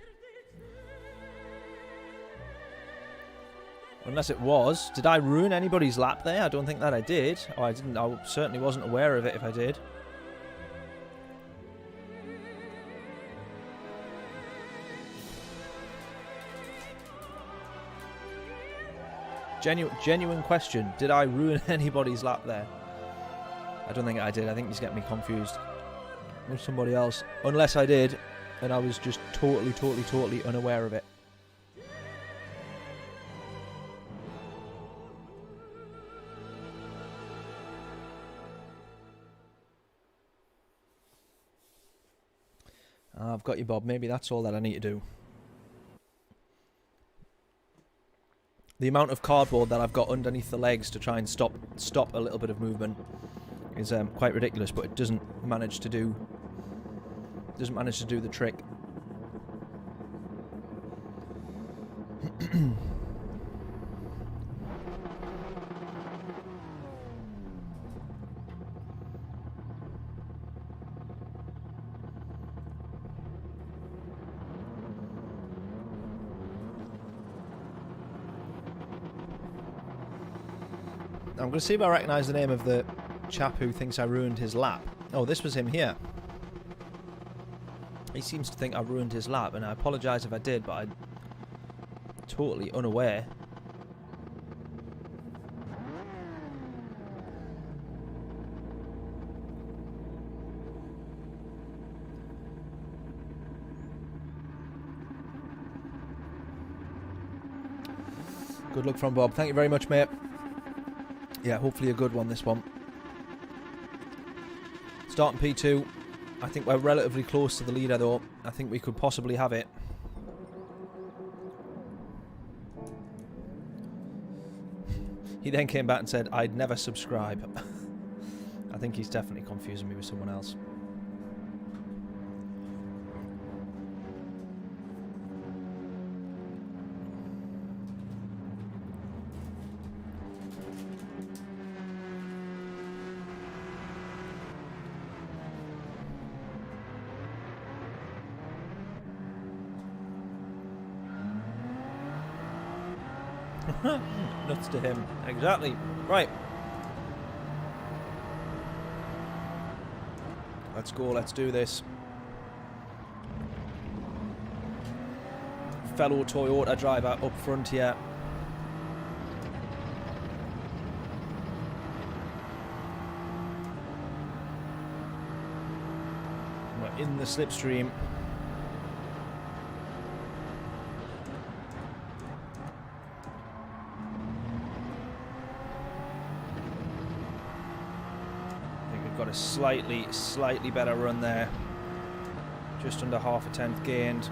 Unless it was. Did I ruin anybody's lap there? I don't think that I did. Oh, I didn't. I certainly wasn't aware of it if I did. Genuine question. Did I ruin anybody's lap there? I don't think I did. I think he's getting me confused with somebody else. Unless I did, and I was just totally unaware of it. I've got you, Bob. Maybe that's all that I need to do. The amount of cardboard that I've got underneath the legs to try and stop a little bit of movement is quite ridiculous, but it doesn't manage to do the trick. I'm going to see if I recognise the name of the chap who thinks I ruined his lap. Oh, this was him here. He seems to think I ruined his lap, and I apologise if I did, but I'm totally unaware. Good luck from Bob. Thank you very much, mate. Yeah, hopefully a good one, this one. Starting P2. I think we're relatively close to the leader, though. I think we could possibly have it. He then came back and said, I'd never subscribe. I think he's definitely confusing me with someone else. Nuts to him. Exactly. Right. Let's go. Let's do this. Fellow Toyota driver up front here. We're in the slipstream. Slightly better run there. Just under half a tenth gained.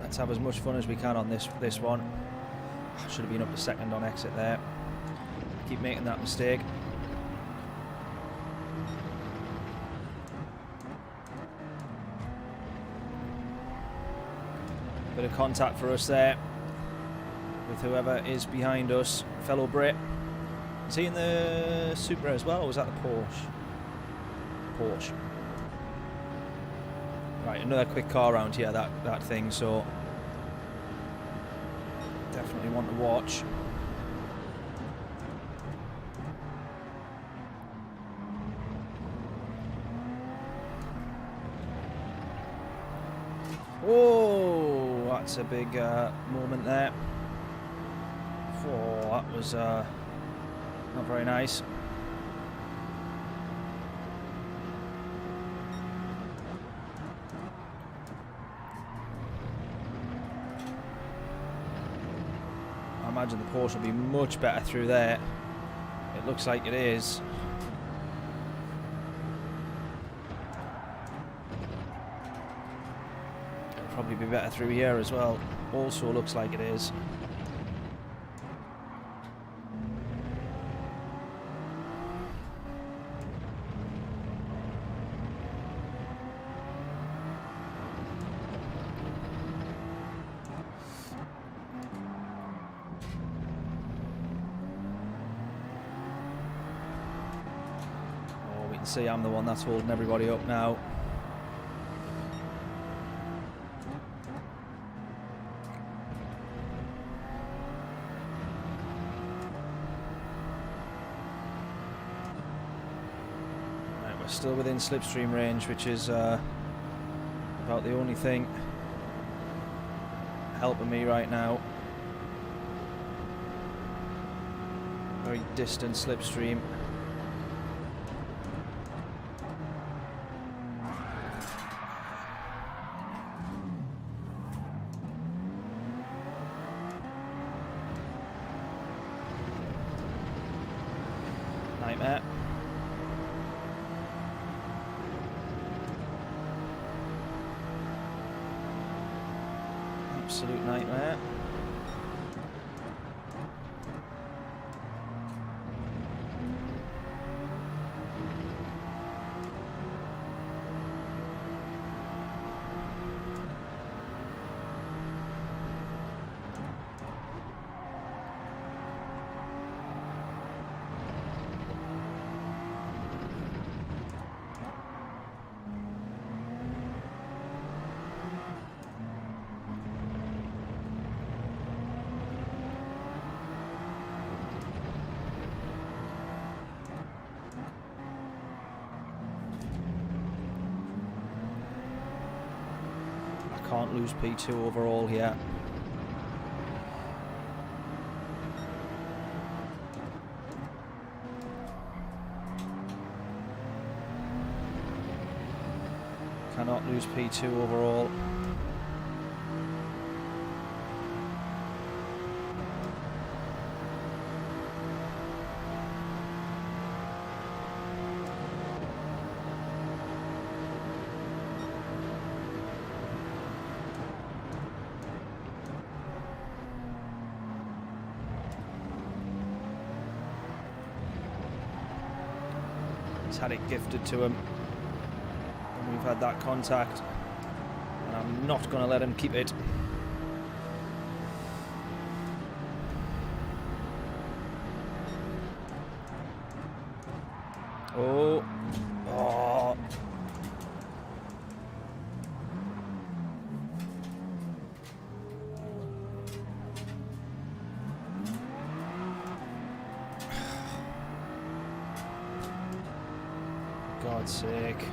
Let's have as much fun as we can on this one. Should have been up to second on exit there. Keep making that mistake. Bit of contact for us there with whoever is behind us. Fellow Brit. Is he in the Supra as well, or was that the Porsche? Porsche. Right, another quick car around here, that thing, so definitely want to watch. Oh, that's a big moment there. Oh, that was not very nice. I imagine the Porsche will be much better through there. It looks like it is. It'll probably be better through here as well. Also looks like it is. See, I'm the one that's holding everybody up now. Right, we're still within slipstream range, which is about the only thing helping me right now. Very distant slipstream. nightmare. Absolute nightmare. Can't lose P2 overall here. Cannot lose P2 overall. Had it gifted to him, and we've had that contact, and I'm not going to let him keep it. Oh, oh. God's sake.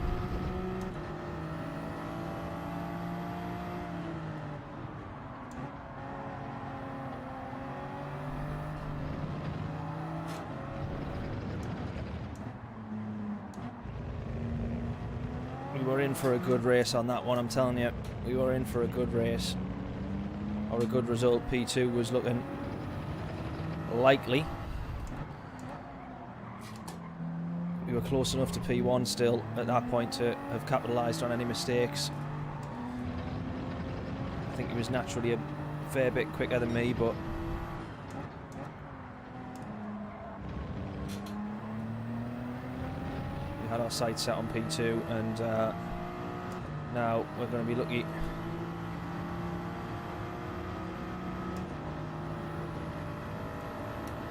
We were in for a good race on that one, I'm telling you. We were in for a good race. Or a good result. P2 was looking likely. We were close enough to P1 still at that point to have capitalised on any mistakes. I think he was naturally a fair bit quicker than me, but we had our sights set on P2, and now we're going to be lucky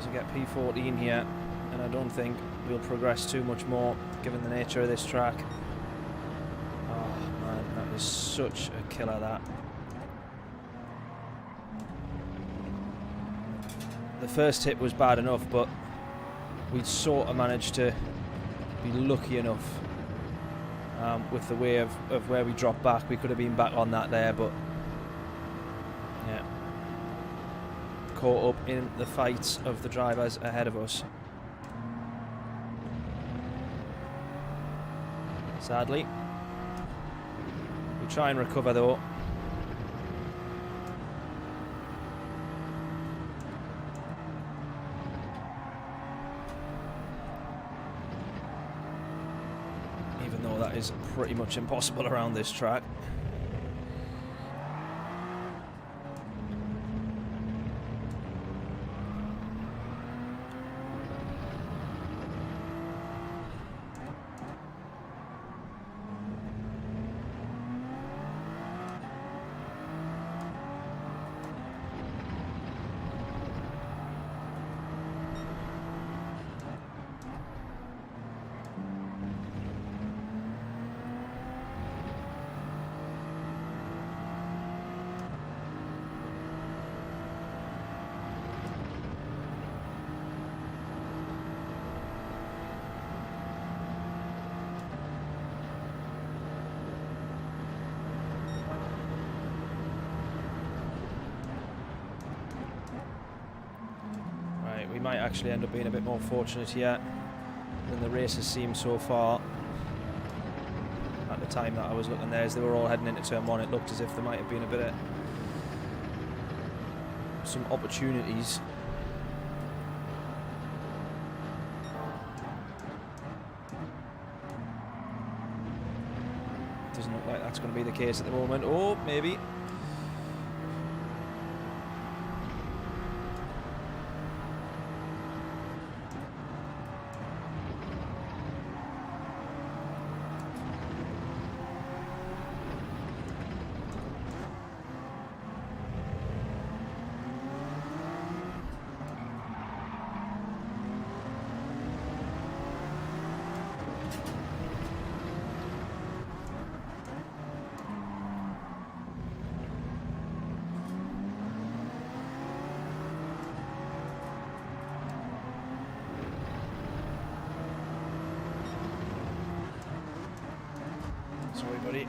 to get P14 here, and I don't think we'll progress too much more given the nature of this track. Oh man, that was such a killer, that. The first hit was bad enough, but we'd sort of managed to be lucky enough with the way of where we dropped back. We could have been back on that there, but yeah, caught up in the fights of the drivers ahead of us. Sadly. We try and recover though. Even though that is pretty much impossible around this track. We might actually end up being a bit more fortunate here than the race has seemed so far. At the time that I was looking there, as they were all heading into turn one, it looked as if there might have been a bit of some opportunities. Doesn't look like that's going to be the case at the moment. Oh, maybe. Sorry, buddy.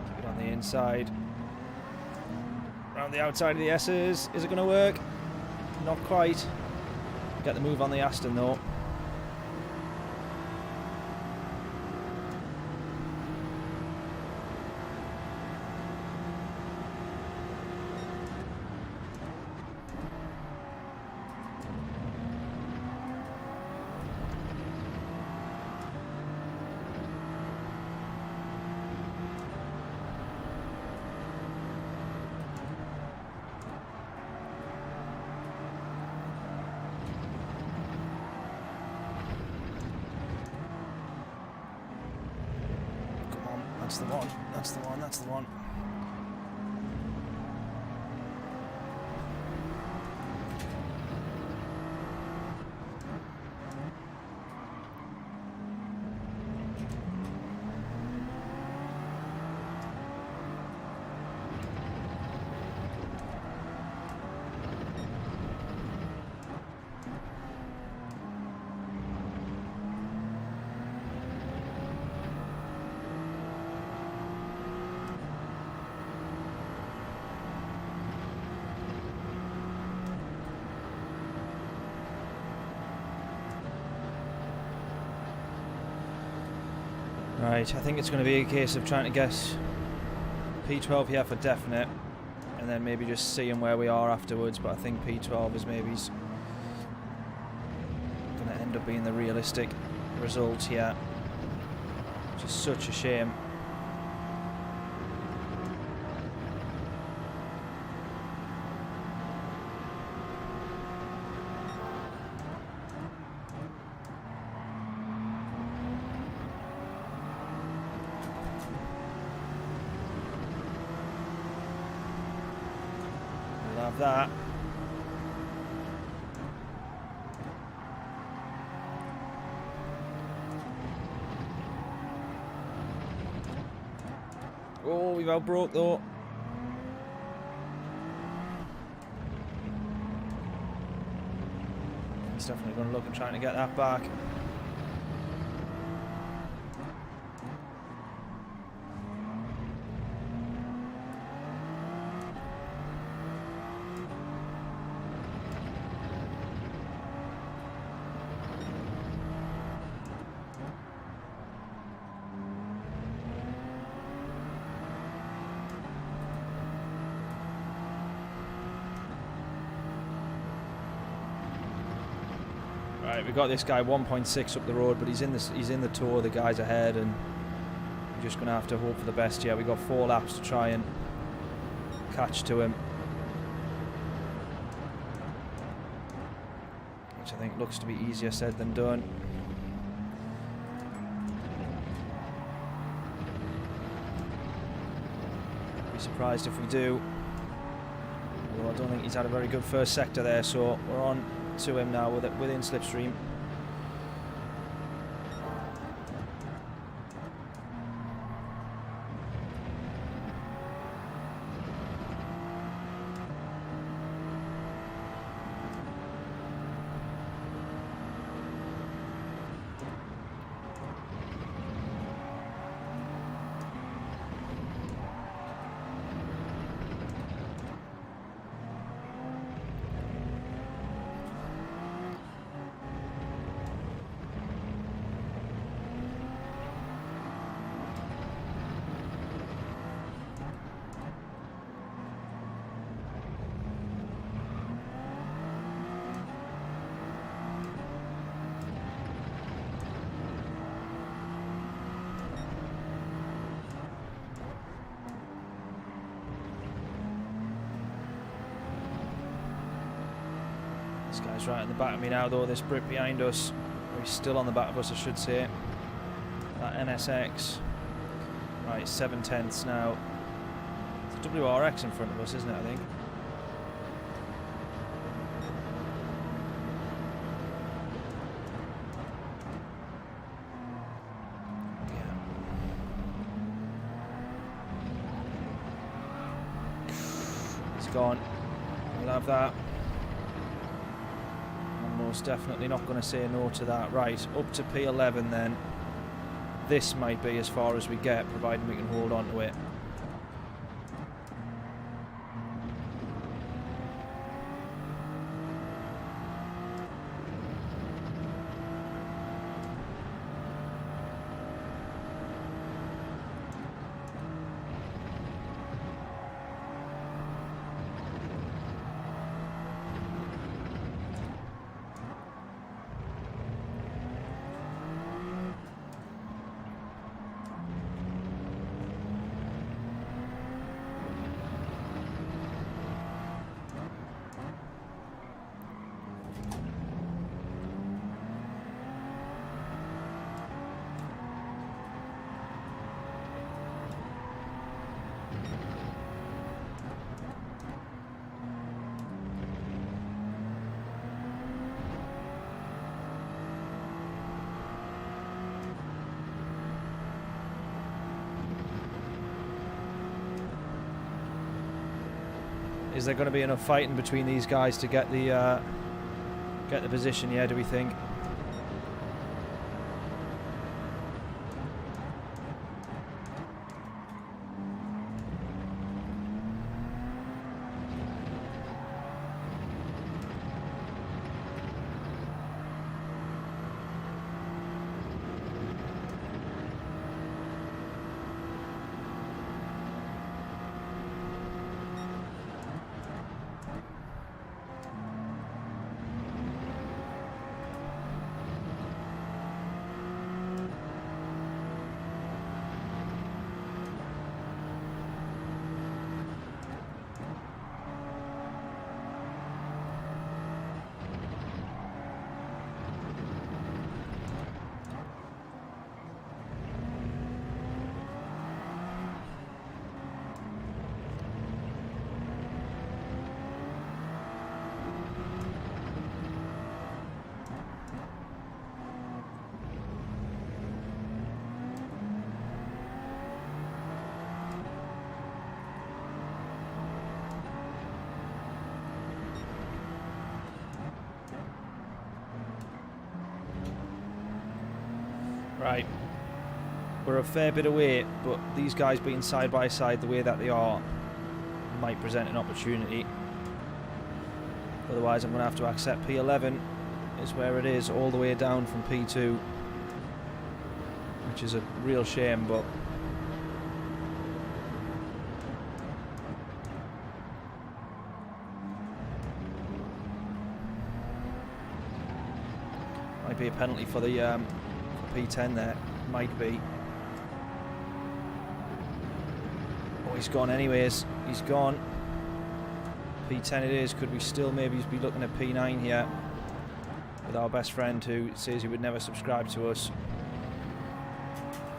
Keep it on the inside. Around the outside of the S's. Is it going to work? Not quite. Get the move on the Aston though. That's the one, that's the one, that's the one. Right, I think it's going to be a case of trying to guess P12 here for definite, and then maybe just seeing where we are afterwards, but I think P12 is maybe going to end up being the realistic result here, which is such a shame. That. Oh, we've outbroke though. He's definitely going to look and trying to get that back. Right, we got this guy 1.6 up the road, but he's in the tow of the guys ahead, and we're just going to have to hope for the best here. We got 4 laps to try and catch to him, which I think looks to be easier said than done. Be surprised if we do. Although I don't think he's had a very good first sector there, so we're on to him now within slipstream. This guy's right in the back of me now, though. This Brit behind us, or he's still on the back of us, I should say. That NSX. Right, 7/10 now. It's a WRX in front of us, isn't it, I think? Gone. We'll have that. I'm most definitely not going to say no to that. Right, up to P11 then. This might be as far as we get, providing we can hold on to it. Is there going to be enough fighting between these guys to get the position? Yeah, do we think? Right, we're a fair bit away, but these guys being side by side the way that they are might present an opportunity. Otherwise I'm going to have to accept P11 is where it is, all the way down from P2, which is a real shame, but might be a penalty for the P10 there, might be. Oh, he's gone anyways, he's gone. P10 it is. Could we still maybe be looking at P9 here with our best friend who says he would never subscribe to us?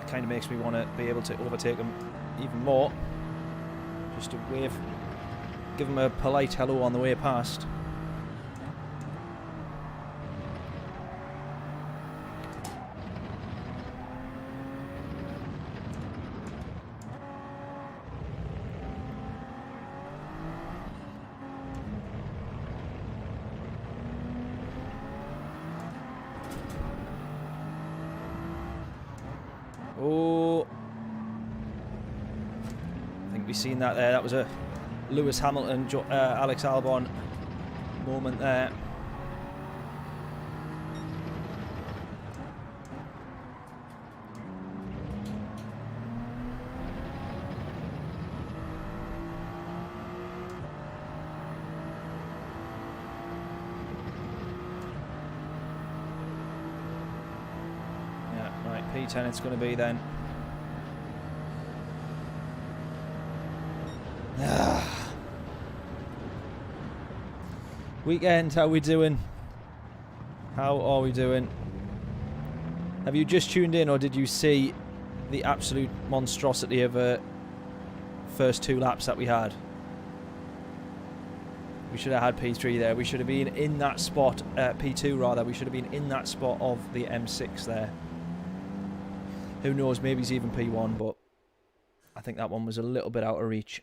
It kind of makes me want to be able to overtake him even more. Just to wave, give him a polite hello on the way past. Oh, I think we've seen that there. That was a Lewis Hamilton, Alex Albon moment there. P10 it's going to be then. Weekend, how we doing? How are we doing? Have you just tuned in, or did you see the absolute monstrosity of first 2 laps that we had? We should have had P3 there. We should have been in that spot, P2 rather. We should have been in that spot of the M6 there. Who knows, maybe it's even P1, but I think that one was a little bit out of reach.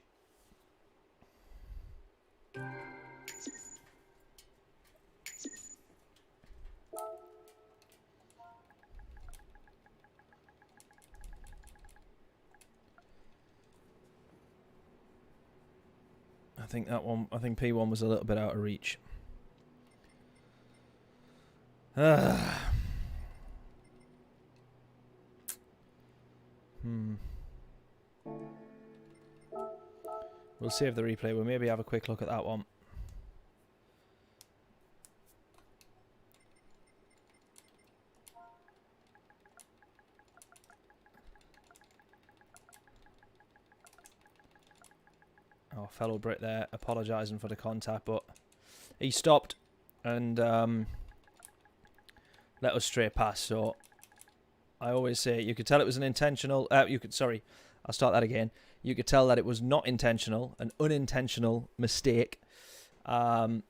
I think P1 was a little bit out of reach. We'll save the replay. We'll maybe have a quick look at that one. Our fellow Brit there apologising for the contact, but he stopped and let us straight past. So I always say you could tell it was an intentional. I'll start that again. You could tell that it was not intentional, an unintentional mistake, and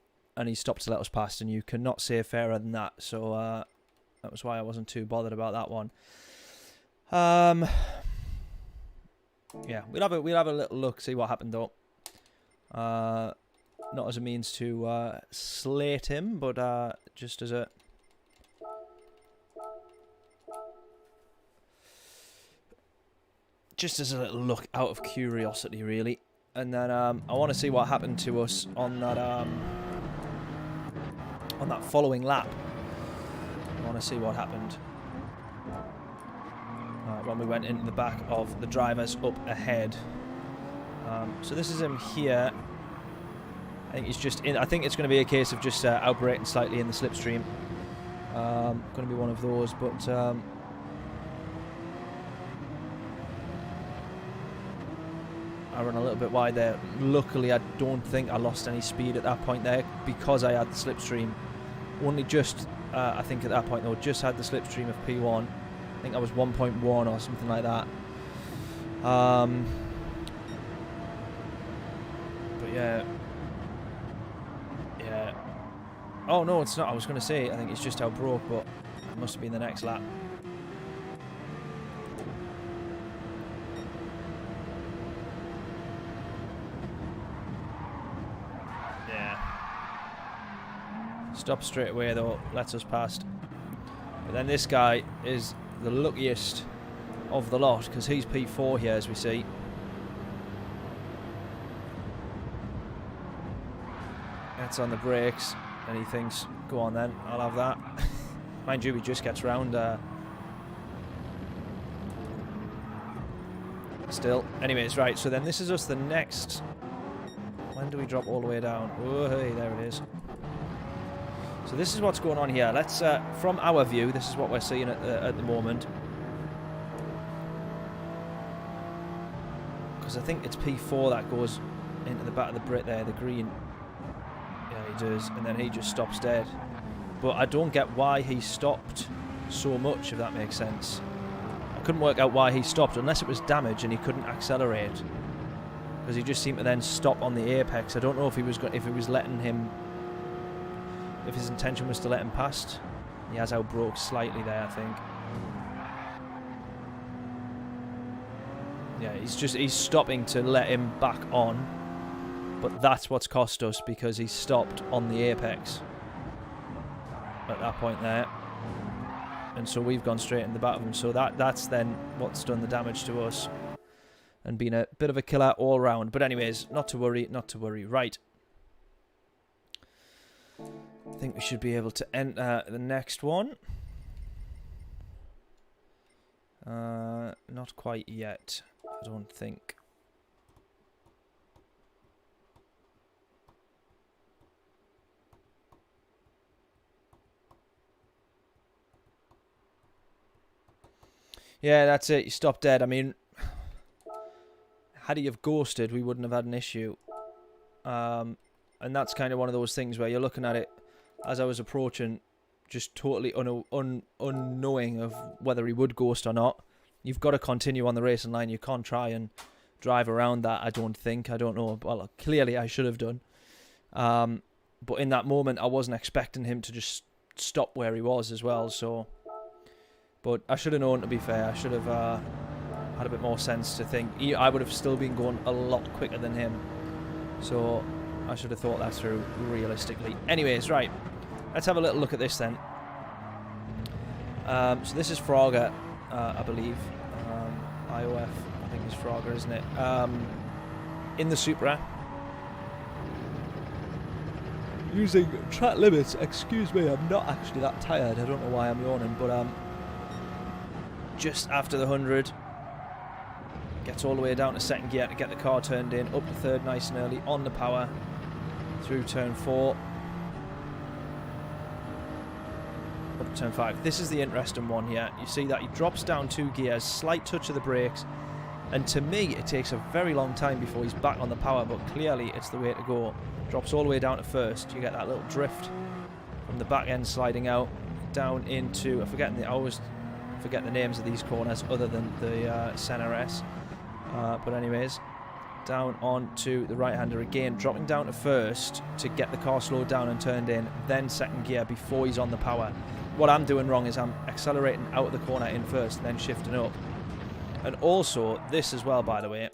he stopped to let us past. And you cannot say fairer than that. So that was why I wasn't too bothered about that one. Yeah, we'll have a little look, see what happened though. Not as a means to slate him, but just as a little look out of curiosity, really. And then I want to see what happened to us on that following lap. I want to see what happened when we went into the back of the drivers up ahead. So this is him here. I think he's just in. I think it's going to be a case of just outbraking slightly in the slipstream. Going to be one of those, but I run a little bit wide there. Luckily, I don't think I lost any speed at that point there because I had the slipstream. Only just, I think at that point though, just had the slipstream of P1. I think I was 1.1 or something like that. But yeah. Oh no, it's not. I was going to say, I think it's just how broke, but it must have been the next lap. Yeah. Stop straight away though, lets us past. But then this guy is the luckiest of the lot because he's P4 here, as we see. Gets on the brakes and he thinks, go on then, I'll have that. Mind you, he just gets round still. Anyways, right, so then this is us the next. When do we drop all the way down? Oh, hey, there it is. So this is what's going on here. Let's, from our view, this is what we're seeing at the moment. Because I think it's P4 that goes into the back of the Brit there, the green. Yeah, he does, and then he just stops dead. But I don't get why he stopped so much, if that makes sense. I couldn't work out why he stopped, unless it was damage and he couldn't accelerate. Because he just seemed to then stop on the apex. I don't know if he was letting him, if his intention was to let him past. He has outbroke slightly there, I think. Yeah, he's stopping to let him back on. But that's what's cost us because he stopped on the apex at that point there. And so we've gone straight in the back of him. So that's then what's done the damage to us. And been a bit of a killer all round. But anyways, not to worry, not to worry. Right. I think we should be able to enter the next one. Not quite yet, I don't think. Yeah, that's it. You stopped dead. I mean, had he have ghosted, we wouldn't have had an issue. And that's kind of one of those things where you're looking at it as I was approaching, just totally unknowing of whether he would ghost or not. You've got to continue on the racing line. You can't try and drive around that, I don't think. I don't know. Well, clearly I should have done. But in that moment, I wasn't expecting him to just stop where he was as well. So, but I should have known, to be fair. I should have had a bit more sense to think. I would have still been going a lot quicker than him. So I should have thought that through realistically. Anyways, right. Let's have a little look at this then. So this is Frogger, I believe. IOF, I think is Frogger, isn't it? In the Supra. Using track limits. Excuse me, I'm not actually that tired. I don't know why I'm yawning, but just after the 100. Gets all the way down to second gear to get the car turned in. Up to third nice and early on the power. Through turn 4. Up to turn 5. This is the interesting one here. You see that he drops down 2 gears, slight touch of the brakes, and to me it takes a very long time before he's back on the power, but clearly it's the way to go. Drops all the way down to first. You get that little drift from the back end sliding out down into, I always forget the names of these corners other than the Senna S. But anyways, down onto the right-hander again, dropping down to first to get the car slowed down and turned in, then second gear before he's on the power. What I'm doing wrong is I'm accelerating out of the corner in first, then shifting up. And also, this as well, by the way,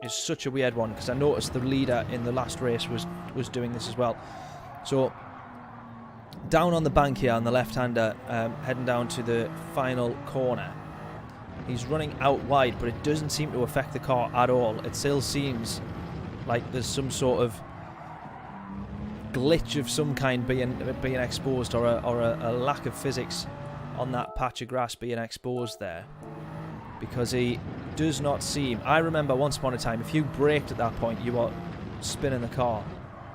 is such a weird one, because I noticed the leader in the last race was doing this as well. So, down on the bank here on the left-hander, heading down to the final corner. He's running out wide, but it doesn't seem to affect the car at all. It still seems like there's some sort of glitch of some kind being exposed, or a lack of physics on that patch of grass being exposed there, because he does not seem. I remember once upon a time, if you braked at that point, you were spinning the car,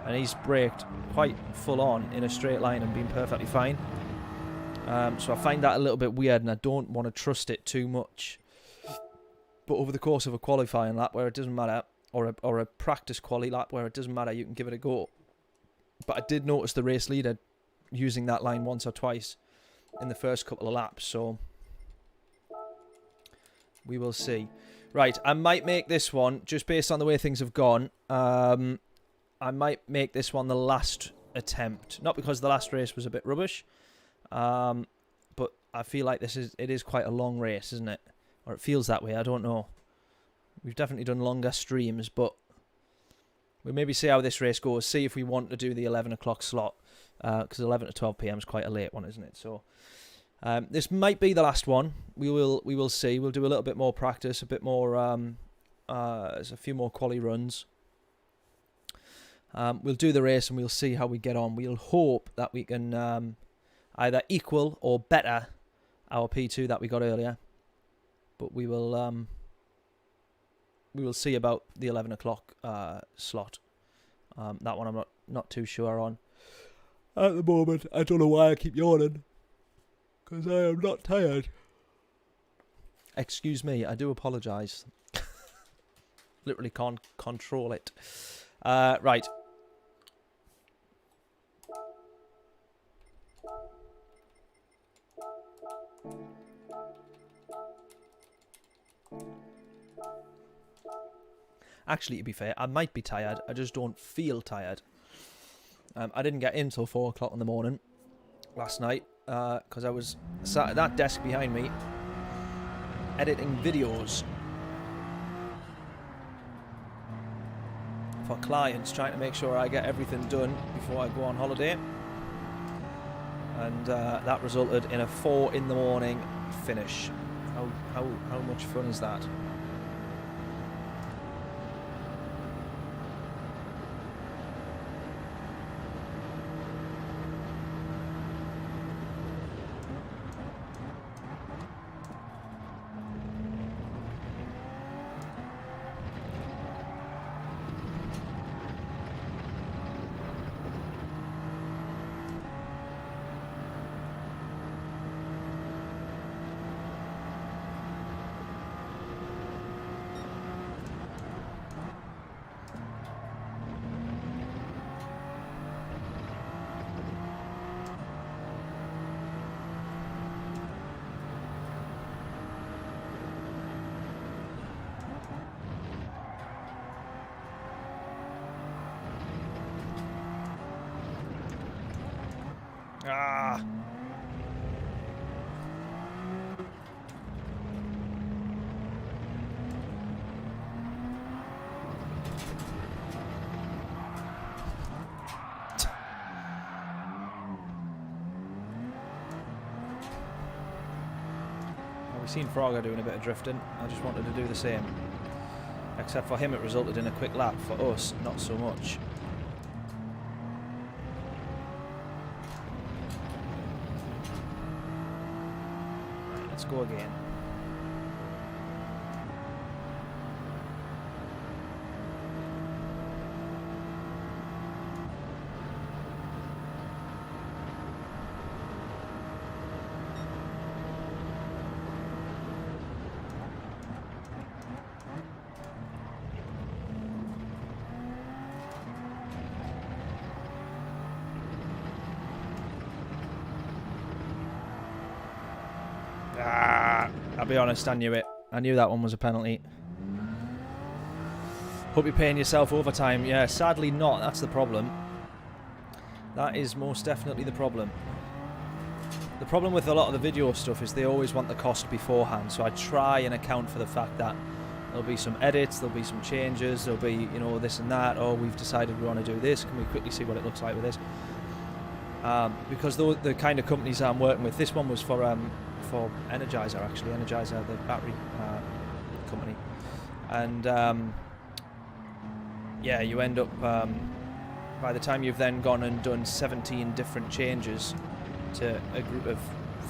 and he's braked quite full on in a straight line and been perfectly fine. So I find that a little bit weird, and I don't want to trust it too much. But over the course of a qualifying lap where it doesn't matter, or a practice quali lap where it doesn't matter, you can give it a go. But I did notice the race leader using that line once or twice in the first couple of laps, so we will see. Right, I might make this one, just based on the way things have gone, I might make this one the last attempt. Not because the last race was a bit rubbish, but I feel like it is quite a long race, isn't it? Or it feels that way, I don't know. We've definitely done longer streams, but we'll maybe see how this race goes, see if we want to do the 11 o'clock slot, because 11 to 12 p.m. is quite a late one, isn't it? So this might be the last one. We will see. We'll do a little bit more practice, a bit more, there's a few more quali runs. We'll do the race and we'll see how we get on. We'll hope that we can either equal or better our P2 that we got earlier. But we will see about the 11 o'clock slot. That one I'm not too sure on at the moment. I don't know why I keep yawning, because I am not tired. Excuse me, I do apologise. Literally can't control it. Right. Actually, to be fair, I might be tired. I just don't feel tired. I didn't get in till 4 o'clock in the morning last night, because I was sat at that desk behind me editing videos for clients, trying to make sure I get everything done before I go on holiday. And that resulted in a 4 in the morning finish. How much fun is that? Ah! We've seen Frogger doing a bit of drifting. I just wanted to do the same. Except for him it resulted in a quick lap. For us, not so much. Right, let's go again. I'll be honest, I knew it. I knew that one was a penalty. Hope you're paying yourself overtime. Yeah, sadly not. That's the problem. That is most definitely the problem. The problem with a lot of the video stuff is they always want the cost beforehand. So I try and account for the fact that there'll be some edits, there'll be some changes, there'll be, you know, this and that. Or we've decided we want to do this. Can we quickly see what it looks like with this? Because the kind of companies I'm working with, this one was for Energizer, actually. Energizer, the battery company. And yeah, you end up, by the time you've then gone and done 17 different changes to a group of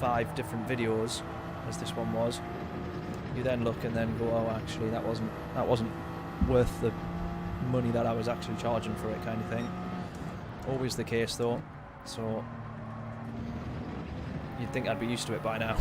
5 different videos, as this one was, you then look and then go, oh, actually, that wasn't worth the money that I was actually charging for it, kind of thing. Always the case, though. So you'd think I'd be used to it by now.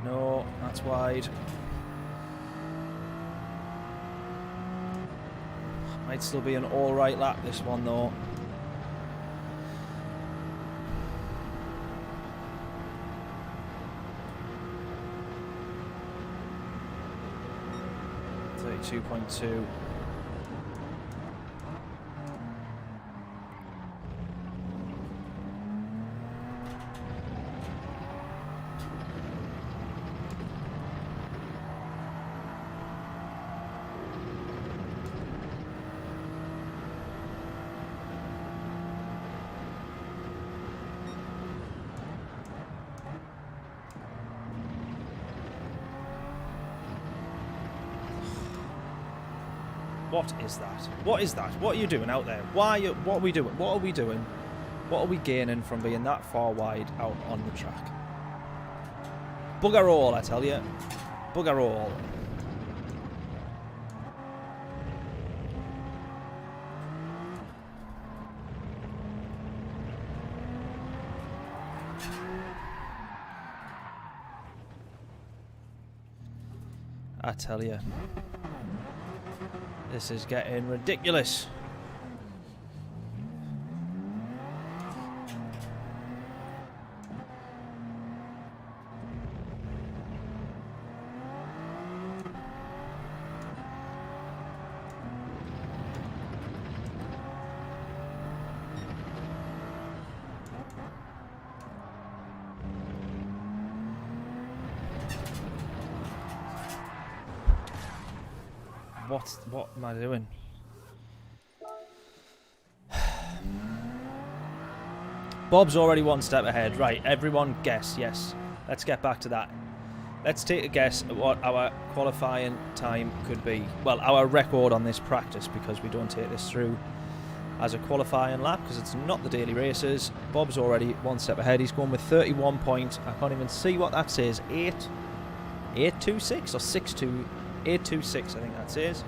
No, that's wide. Might still be an alright lap, this one, though. .2. What is that? What is that? What are you doing out there? What are we doing? What are we doing? What are we gaining from being that far wide out on the track? Bugger all, I tell you. Bugger all. I tell you. This is getting ridiculous. What am I doing? Bob's already one step ahead. Right, everyone guess, yes. Let's get back to that. Let's take a guess at what our qualifying time could be. Well, our record on this practice, because we don't take this through as a qualifying lap because it's not the daily races. Bob's already one step ahead. He's going with 31 points. I can't even see what that says. 826 or 826, I think that says.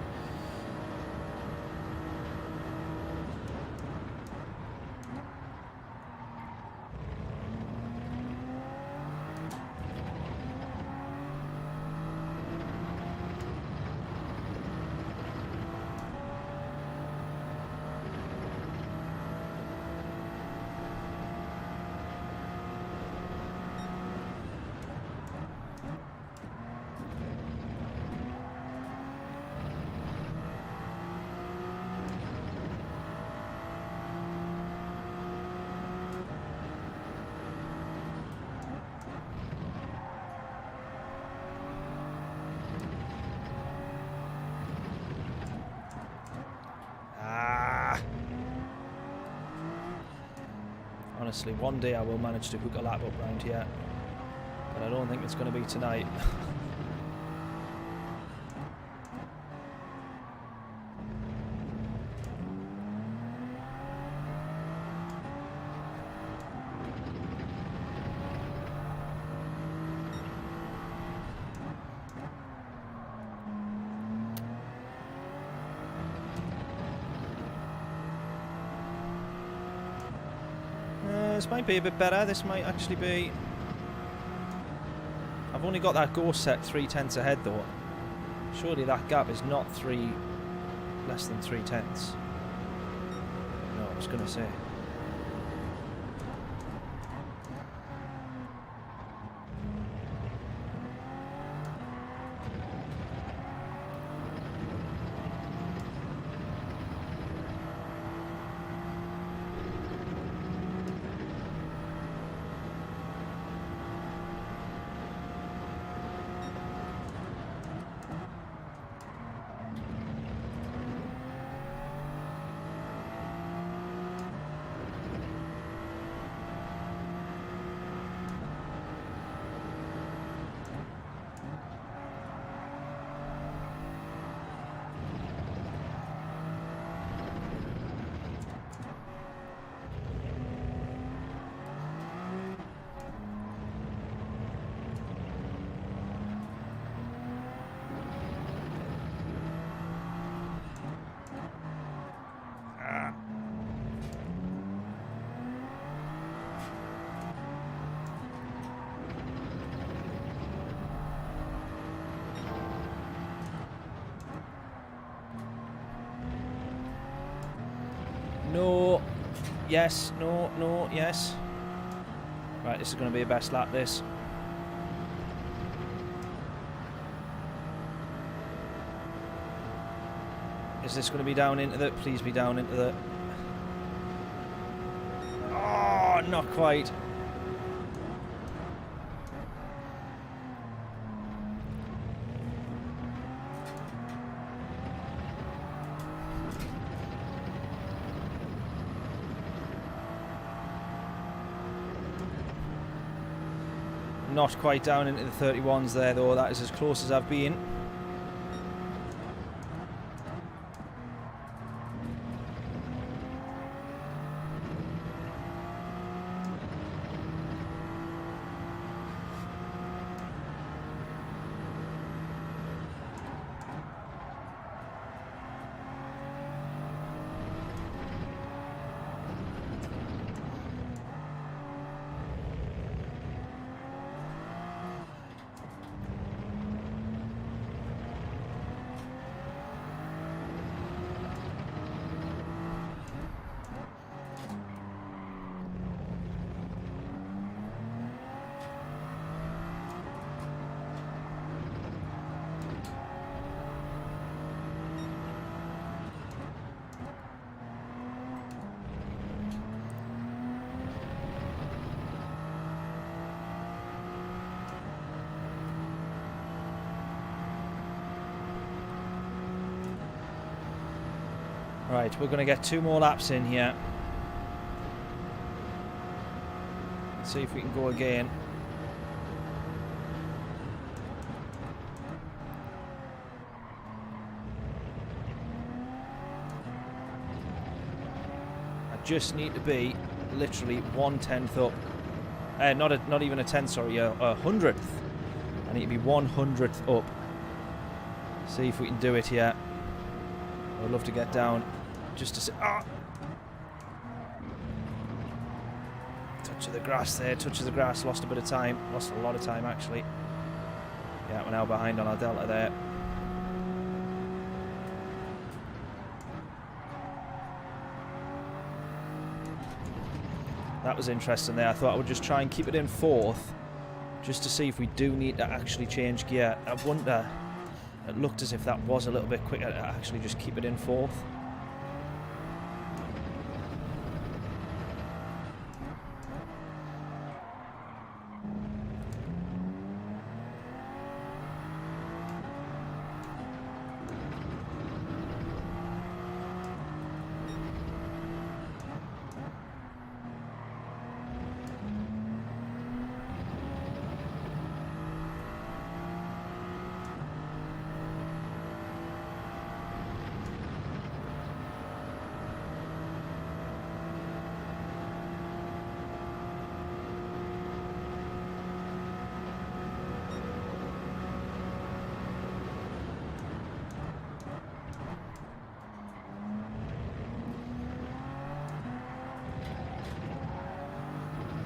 Honestly, one day I will manage to hook a lap up round here, but I don't think it's going to be tonight. This might be a bit better. This might actually be... I've only got that go set 3/10 ahead though. Surely that gap is not less than 3/10. No, I was going to say. No. Yes. No. No. Yes. Right, this is going to be a best lap, this. Is this going to be down into the... Please be down into the... Oh, not quite. Not quite down into the 31s there though. That is as close as I've been. Right, we're going to get 2 more laps in here. Let's see if we can go again. just need to be literally 1/10 up. Not even a tenth, sorry, a 100th. I need to be 100th up. See if we can do it here. I'd love to get down just to see. Ah! Touch of the grass there, touch of the grass. Lost a bit of time. Lost a lot of time, actually. Yeah, we're now behind on our delta there. That was interesting there. I thought I would just try and keep it in 4th, just to see if we do need to actually change gear. I wonder, it looked as if that was a little bit quicker to actually just keep it in 4th.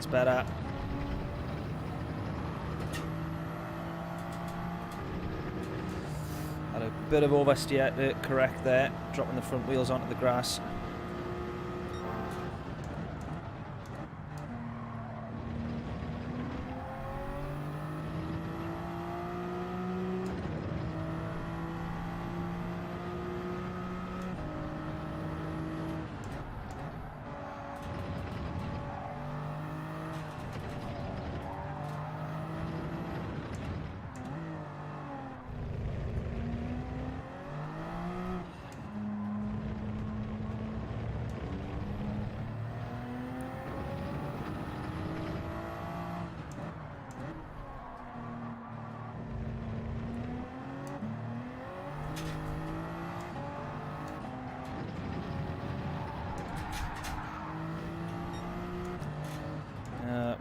Better. Had a bit of oversteer to correct there, dropping the front wheels onto the grass.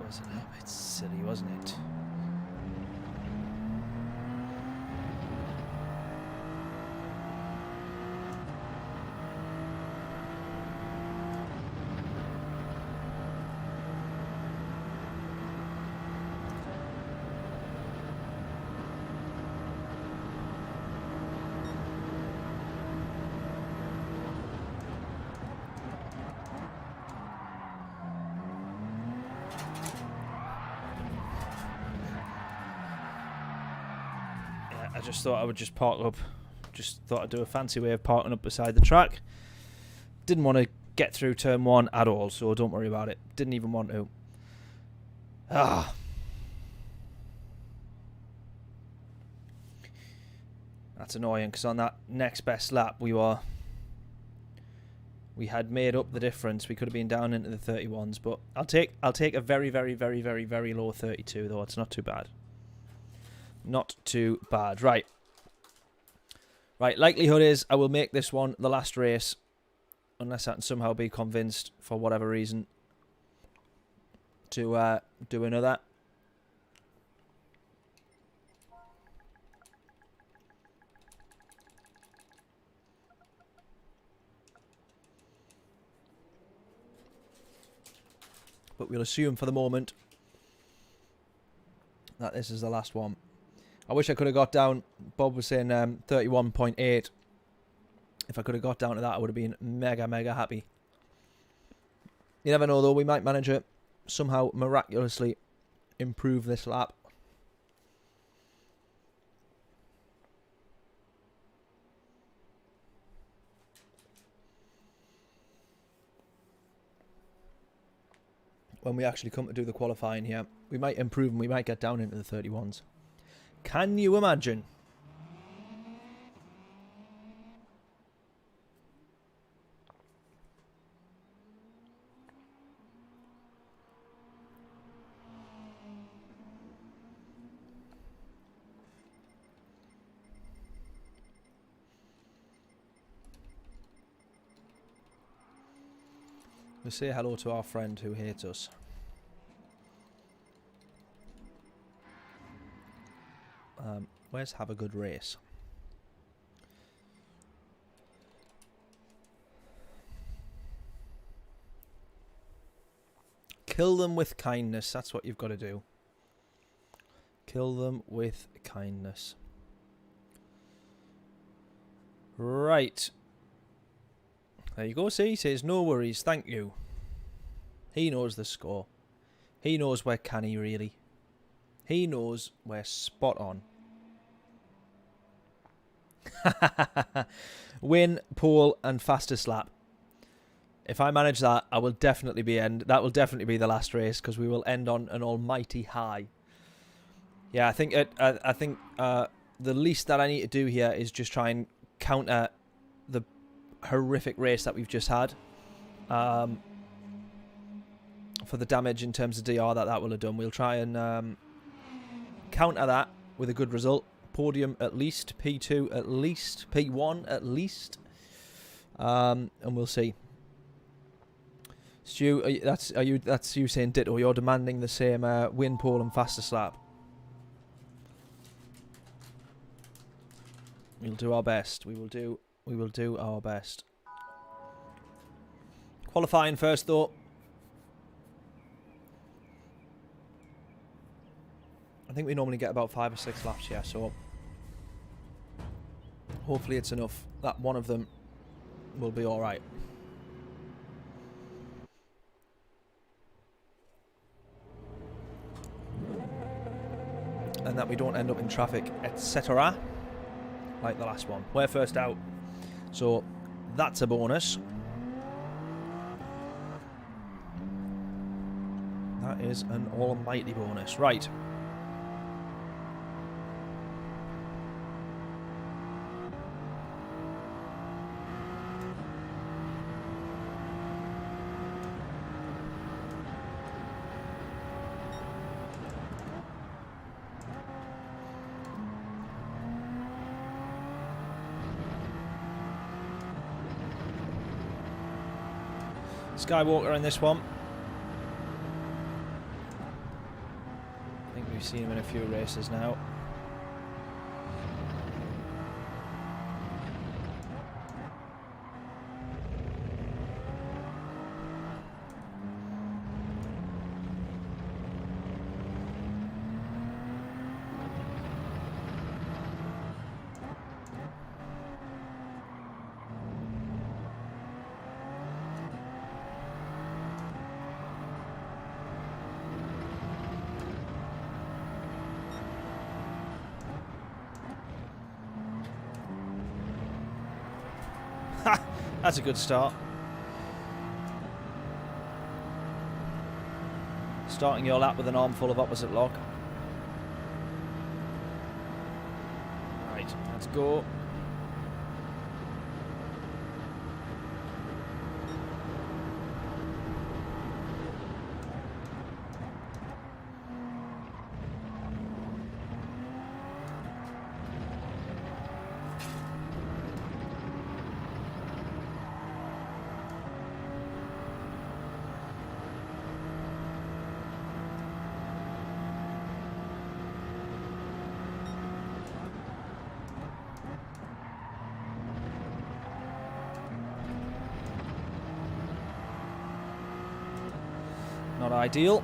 Was a little bit silly, wasn't it? I just thought I would just park up. Just thought I'd do a fancy way of parking up beside the track. Didn't want to get through turn 1 at all, so don't worry about it. Didn't even want to. That's annoying, because on that next best lap we had made up the difference. We could have been down into the 31s, but I'll take a very, very, very, very, very low 32 though. It's not too bad. Not too bad. Right. Likelihood is I will make this one the last race, unless I can somehow be convinced for whatever reason to do another. But we'll assume for the moment that this is the last one. I wish I could have got down. Bob was saying 31.8. If I could have got down to that, I would have been mega, mega happy. You never know, though. We might manage to somehow miraculously improve this lap. When we actually come to do the qualifying here, we might improve and we might get down into the 31s. Can you imagine? We'll say hello to our friend who hates us. Where's have a good race? Kill them with kindness. That's what you've got to do. Kill them with kindness. Right. There you go. See, he says no worries. Thank you. He knows the score. He knows we're canny, really. He knows we're spot on. Win, pole, and fastest lap. If I manage that, I will definitely be that will definitely be the last race because we will end on an almighty high. Yeah, I think the least that I need to do here is just try and counter the horrific race that we've just had. For the damage in terms of DR that will have done. We'll try and counter that with a good result. Podium at least, P2 at least, P1 at least, and we'll see. Stu, that's you saying ditto. You're demanding the same win, pole, and fastest lap. We'll do our best. We will do our best. Qualifying first though. I think we normally get about 5 or 6 laps, yeah, so hopefully it's enough that one of them will be alright. And that we don't end up in traffic, etc. Like the last one. We're first out, so that's a bonus. That is an almighty bonus. Right. Skywalker in this one. I think we've seen him in a few races now. That's a good start. Starting your lap with an armful of opposite lock. Right, let's go. Not ideal.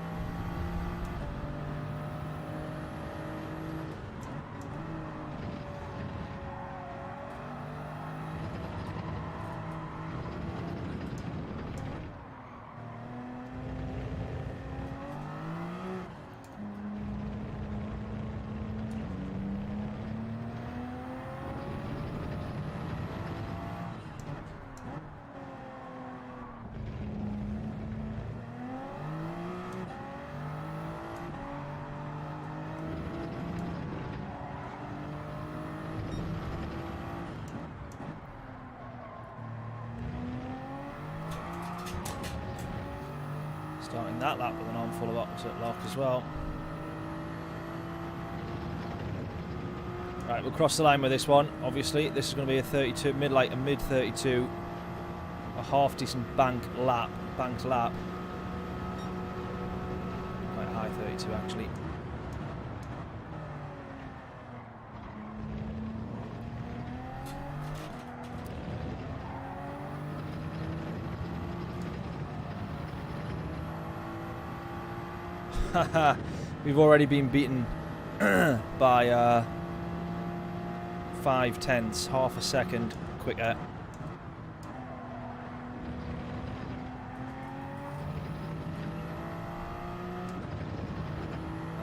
Starting that lap with an armful of opposite lock as well. Right, we'll cross the line with this one. Obviously, this is going to be a 32 mid 32 a half decent banked lap. Quite high 32 actually. Haha, we've already been beaten by 5/10, half a second quicker.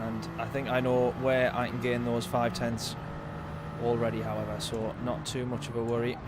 And I think I know where I can gain those 5/10 already, however, so not too much of a worry.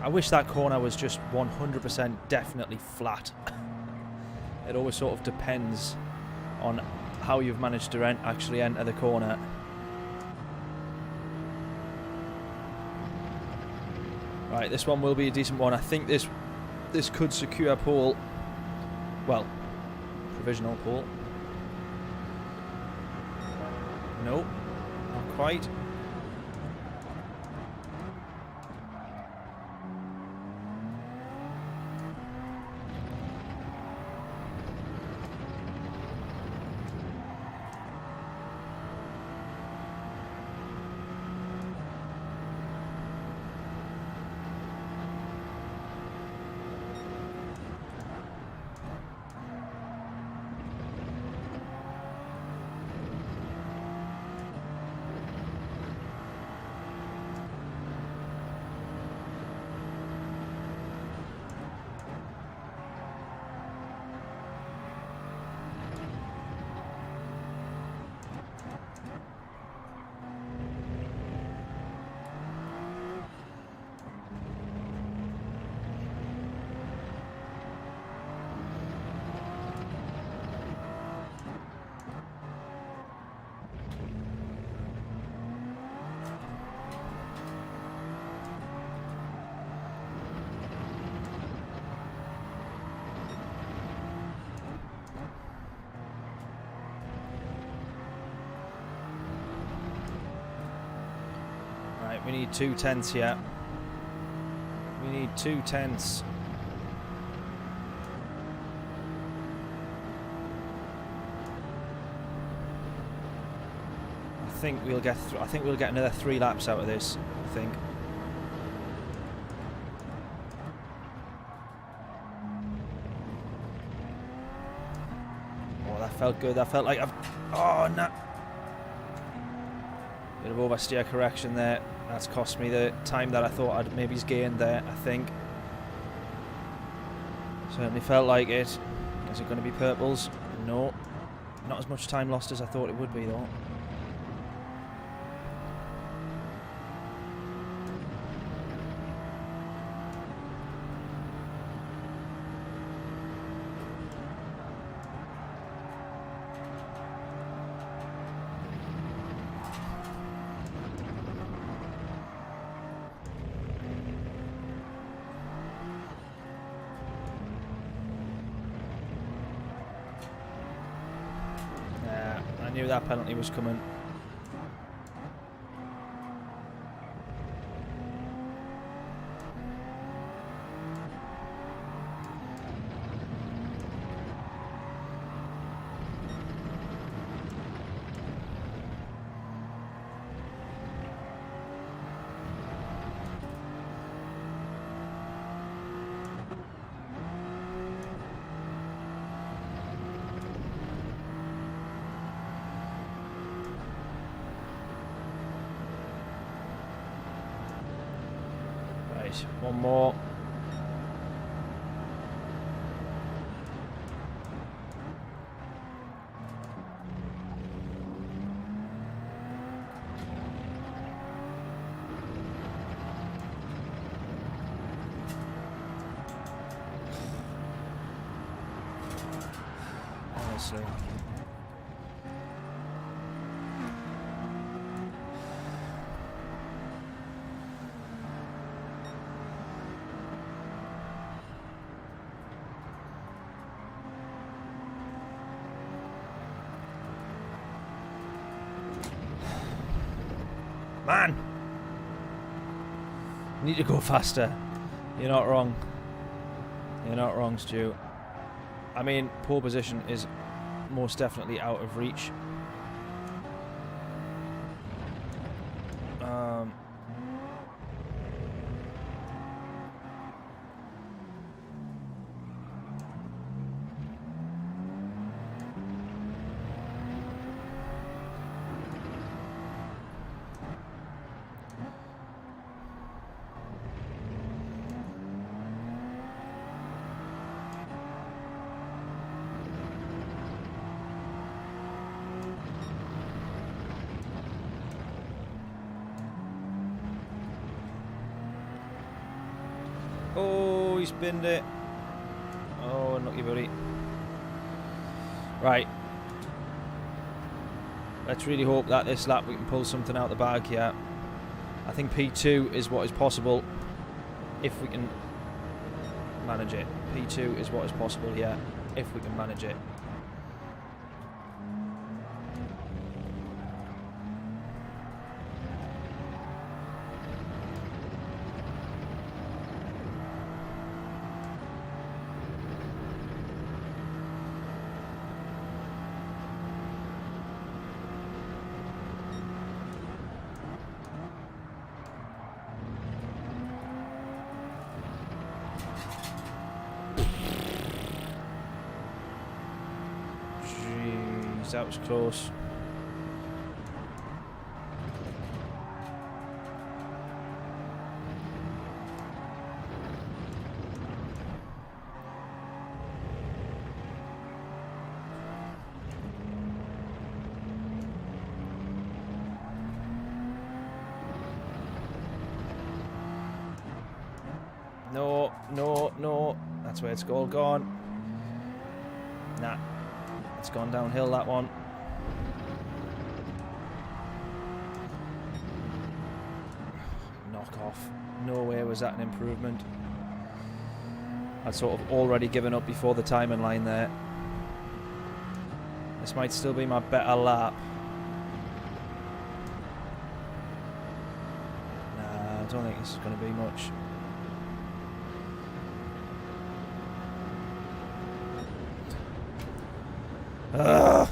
I wish that corner was just 100% definitely flat. It always sort of depends on how you've managed to actually enter the corner. Right, this one will be a decent one. I think this could secure pole. Well, provisional pole. No, not quite. We need 2/10 here. We need 2/10. I think we'll get another 3 laps out of this. I think. Oh, that felt good. That felt like oh no. Bit of oversteer correction there. That's cost me the time that I thought I'd maybe gained there, I think. Certainly felt like it. Is it going to be purples? No. Not as much time lost as I thought it would be, though. I knew that penalty was coming. One more. honestly. Man! You need to go faster. You're not wrong. You're not wrong, Stu. I mean, pole position is most definitely out of reach. Oh, he's binned it. Oh, unlucky buddy. Right. Let's really hope that this lap we can pull something out the bag here. I think P2 is what is possible if we can manage it. P2 is what is possible here if we can manage it. That was close. No, no, no. That's where it's all gone. Nah. It's gone downhill, that one. Knock off. No way was that an improvement. I'd sort of already given up before the timing line there. This might still be my better lap. Nah, I don't think this is going to be much. Ugh.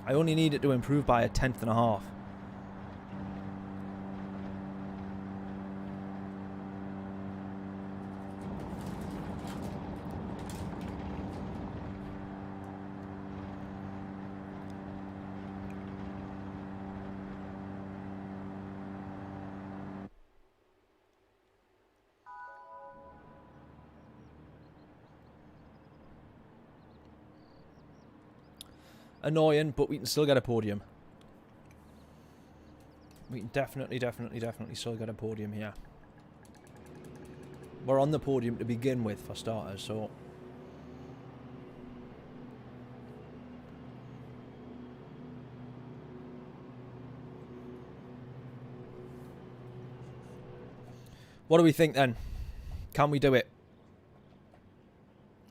I only need it to improve by 1/10.5. Annoying, but we can still get a podium. We can definitely still get a podium here. We're on the podium to begin with, for starters, so... What do we think, then? Can we do it?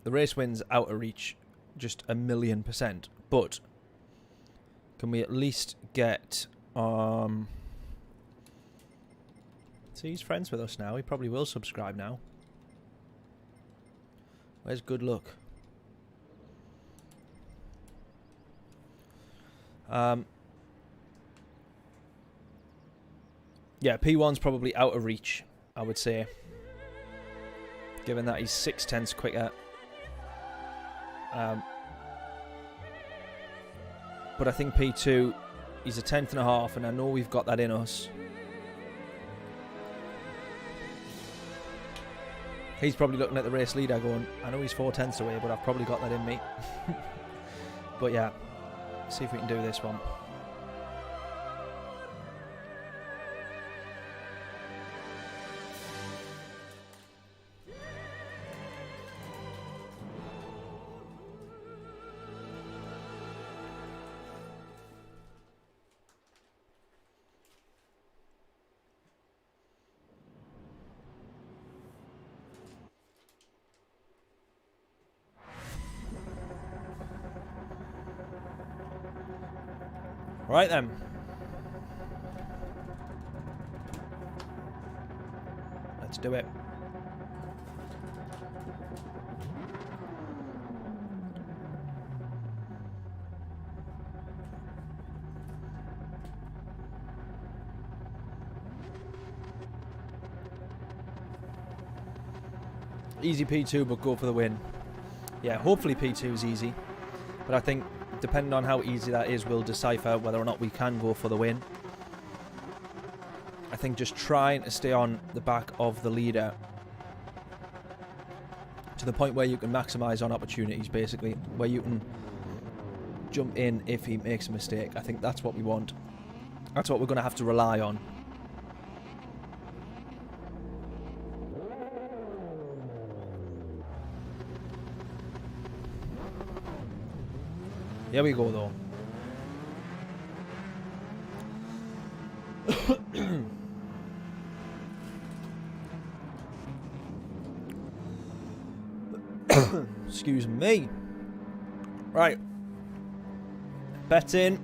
The race win's out of reach. Just 1,000,000%. But can we at least get see, he's friends with us now. He probably will subscribe now. Where's good luck? Yeah, P1's probably out of reach, I would say. Given that he's 0.6 quicker. But I think P2, he's 1/10.5, and I know we've got that in us. He's probably looking at the race leader going, I know he's 4/10 away, but I've probably got that in me. But yeah, see if we can do this one. Right then. Let's do it. Easy P2, but go for the win. Yeah, hopefully P2 is easy. But I think, depending on how easy that is, we'll decipher whether or not we can go for the win. I think just trying to stay on the back of the leader to the point where you can maximise on opportunities, basically. Where you can jump in if he makes a mistake. I think that's what we want. That's what we're going to have to rely on. Here we go, though. Excuse me. Right. Bet in.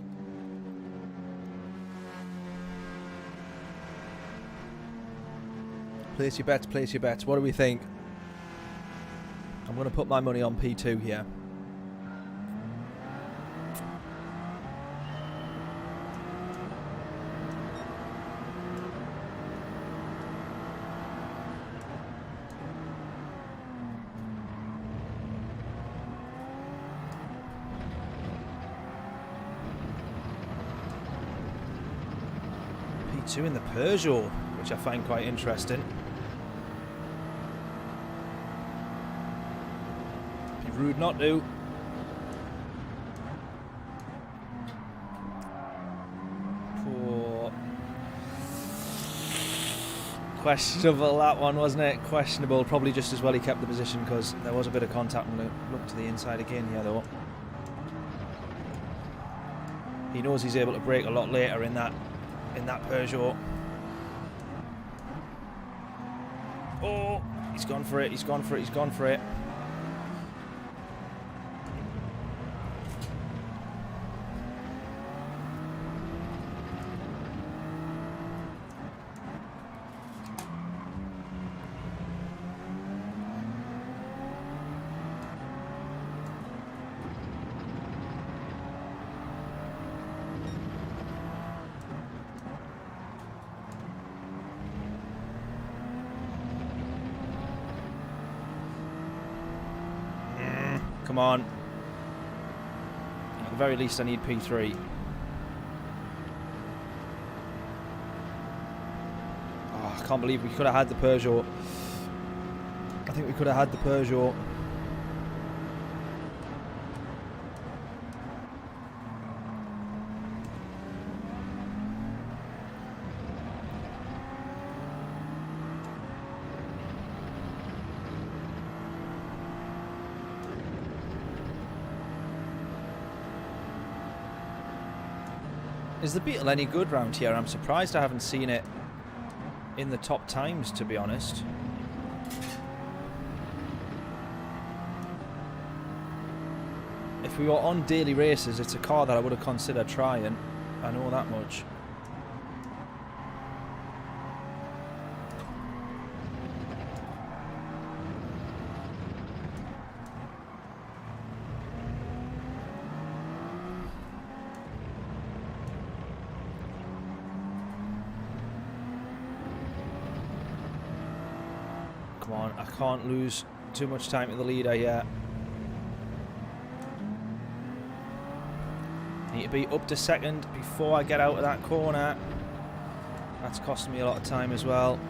Place your bets, place your bets. What do we think? I'm going to put my money on P2 here. P2 in the Peugeot, which I find quite interesting. Be rude not to. Poor. Questionable, that one, wasn't it? Questionable. Probably just as well he kept the position because there was a bit of contact. I'm going to look to the inside again here, though. He knows he's able to brake a lot later in that Peugeot. Oh, he's gone for it, he's gone for it, he's gone for it. Come on. At the very least I need P3. Oh, I can't believe we could have had the Peugeot. I think we could have had the Peugeot. Is the Beetle any good round here? I'm surprised I haven't seen it in the top times, to be honest. If we were on daily races, it's a car that I would have considered trying. I know that much. Come on, I can't lose too much time to the leader yet. Need to be up to second before I get out of that corner. That's costing me a lot of time as well.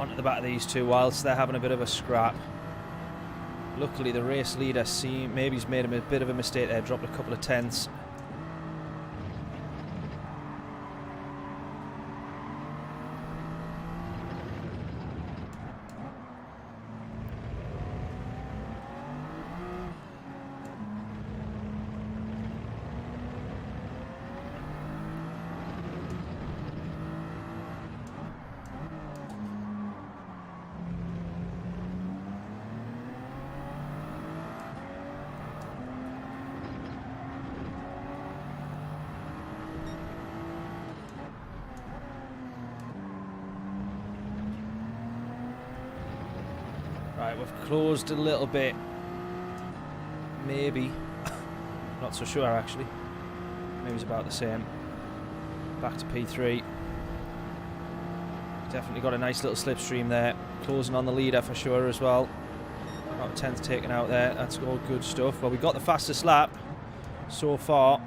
onto the back of these two whilst they're having a bit of a scrap. Luckily, the race leader maybe he's made a bit of a mistake there, dropped a couple of tenths. Right, we've closed a little bit. Maybe. Not so sure, actually. Maybe it's about the same. Back to P3. Definitely got a nice little slipstream there. Closing on the leader for sure as well. About a tenth taken out there. That's all good stuff. Well, we got the fastest lap so far.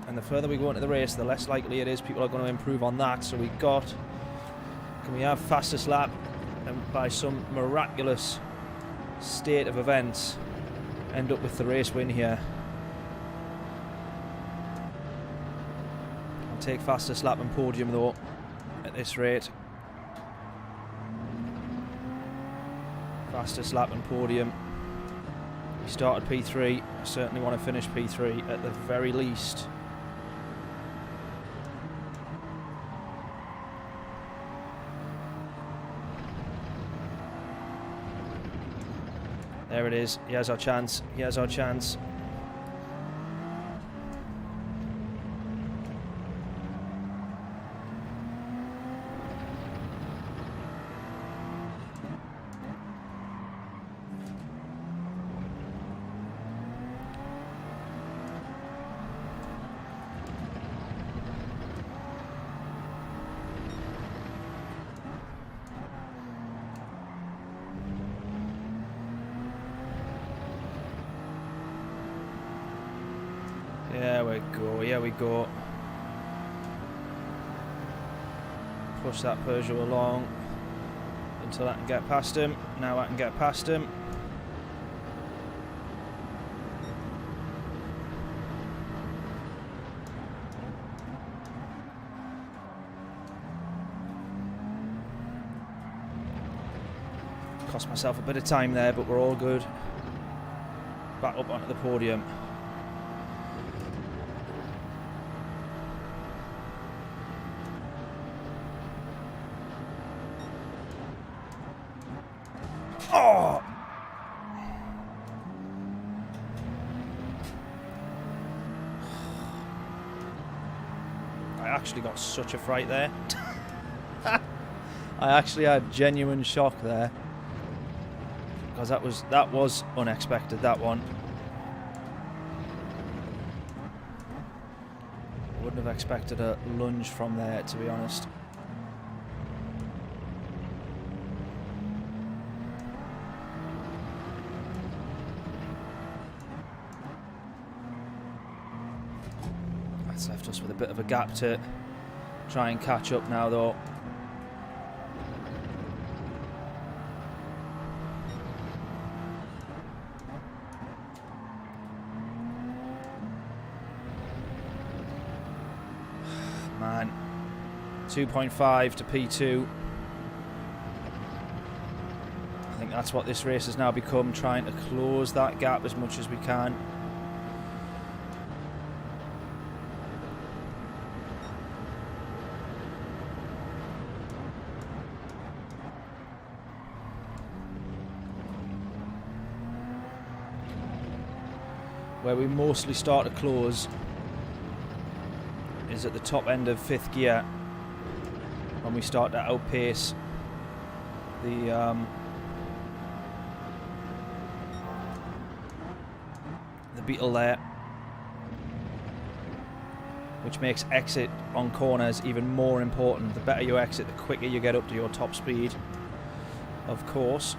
And the further we go into the race, the less likely it is people are going to improve on that. So we got... Can we have fastest lap? And by some miraculous state of events, end up with the race win here. I'll take fastest lap and podium though, at this rate. Fastest lap and podium. We started P3. I certainly want to finish P3 at the very least. There it is. Here's our chance. Here's our chance. There we go, here we go. Push that Peugeot along until I can get past him. Now I can get past him. Cost myself a bit of time there, but we're all good. Back up onto the podium. Oh! I actually got such a fright there. I actually had genuine shock there. Because that was unexpected, that one. Wouldn't have expected a lunge from there, to be honest. That's left us with a bit of a gap to try and catch up now, though. Man, 2.5 to P2. I think that's what this race has now become, trying to close that gap as much as we can. Where we mostly start to close is at the top end of 5th gear, when we start to outpace the Beetle there, which makes exit on corners even more important. The better you exit, the quicker you get up to your top speed, of course.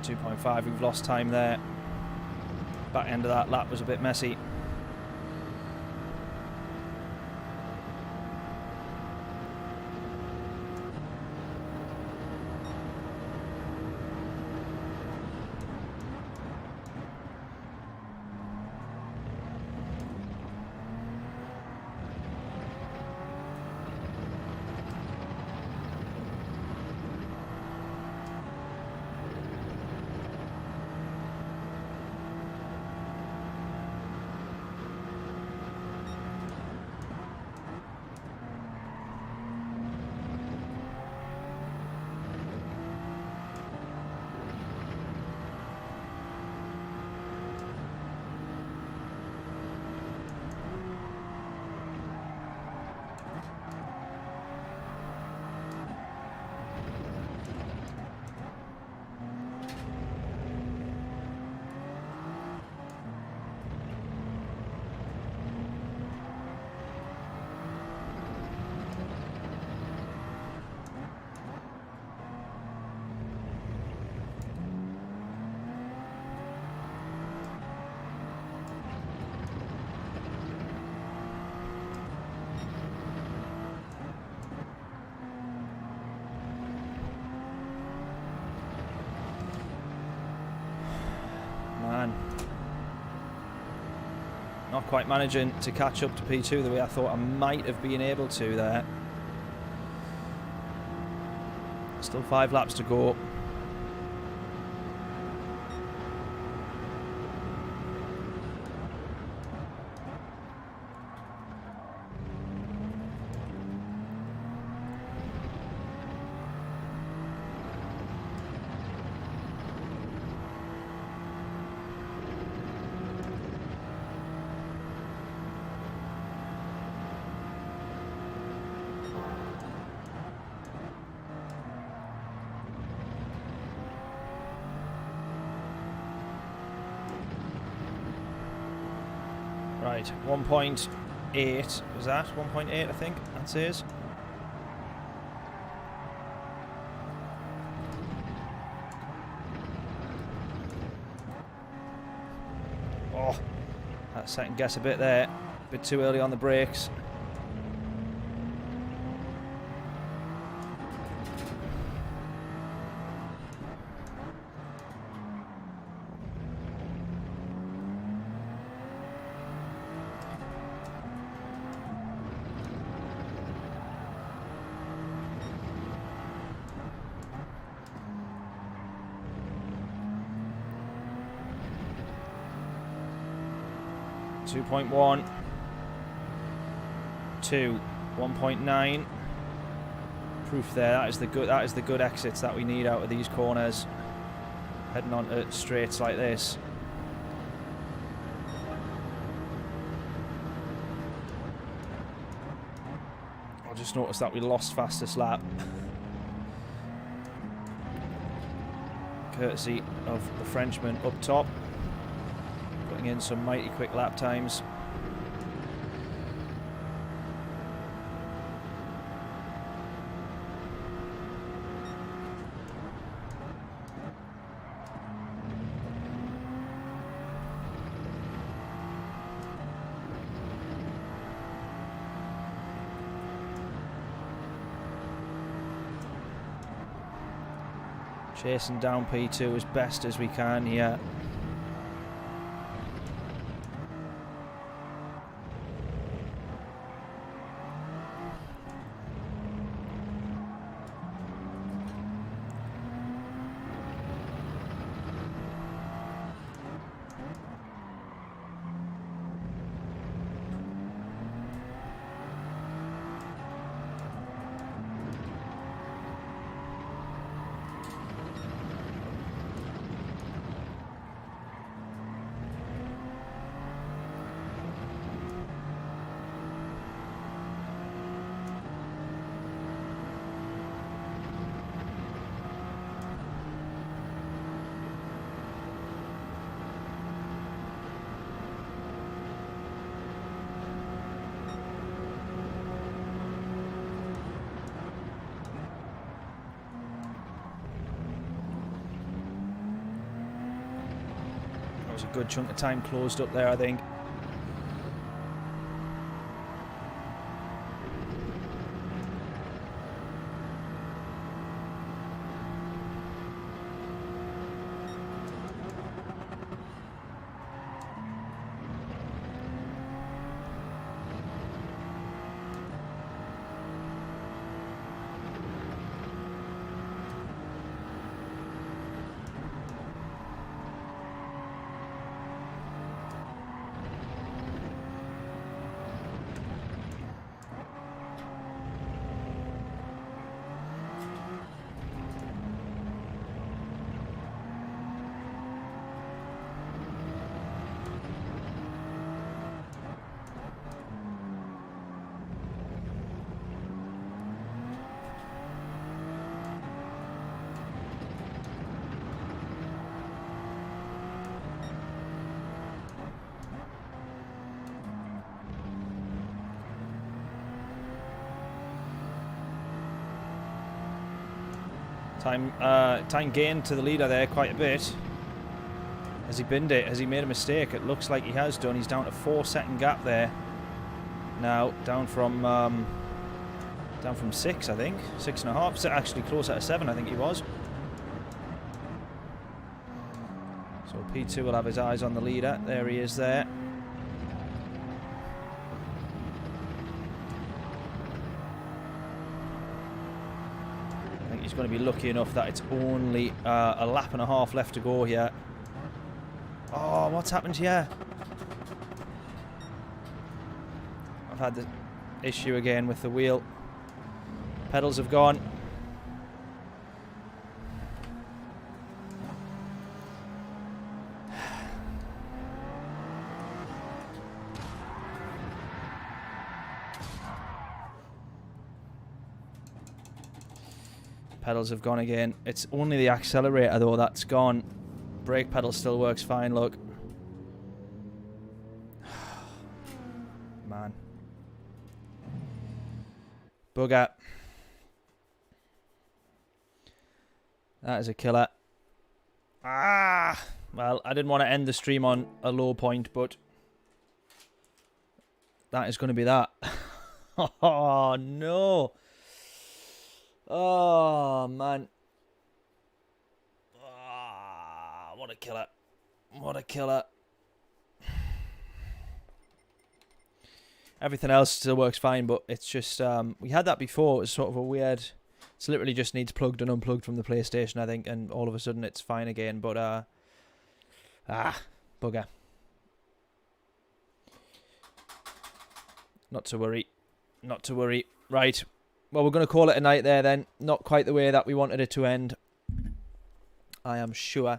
2.5, we've lost time there. Back end of that lap was a bit messy. Not quite managing to catch up to P2 the way I thought I might have been able to there. Still 5 laps to go. Right, 1.8, was that? 1.8 I think, that says. Oh, that second guess a bit there, a bit too early on the brakes. .1, 2, 1.9. Proof there. That is the good exits that we need out of these corners. Heading on to straights like this. I just noticed that we lost fastest lap. Courtesy of the Frenchman up top. Putting in some mighty quick lap times. Chasing down P2 as best as we can here. was a good chunk of time closed up there, I think. Time gained to the leader there quite a bit. Has he binned it? Has he made a mistake? It looks like he has done. He's down to 4-second gap there. Now down from 6, I think. 6.5. So actually closer to 7, I think he was. So P2 will have his eyes on the leader. There he is there. He's going to be lucky enough that it's only a lap and a half left to go here. Oh, what's happened here? I've had the issue again with the wheel. Pedals have gone. Pedals have gone again. It's only the accelerator though that's gone. Brake pedal still works fine, look. Man. Bugger. That is a killer. Ah! Well, I didn't want to end the stream on a low point, but that is going to be that. Oh, no. Oh, man. Oh, what a killer. What a killer. Everything else still works fine, but it's just, we had that before. It was sort of a weird, it's literally just needs plugged and unplugged from the PlayStation, I think, and all of a sudden it's fine again, but, bugger. Not to worry. Not to worry. Right. Well, we're going to call it a night there then. Not quite the way that we wanted it to end, I am sure.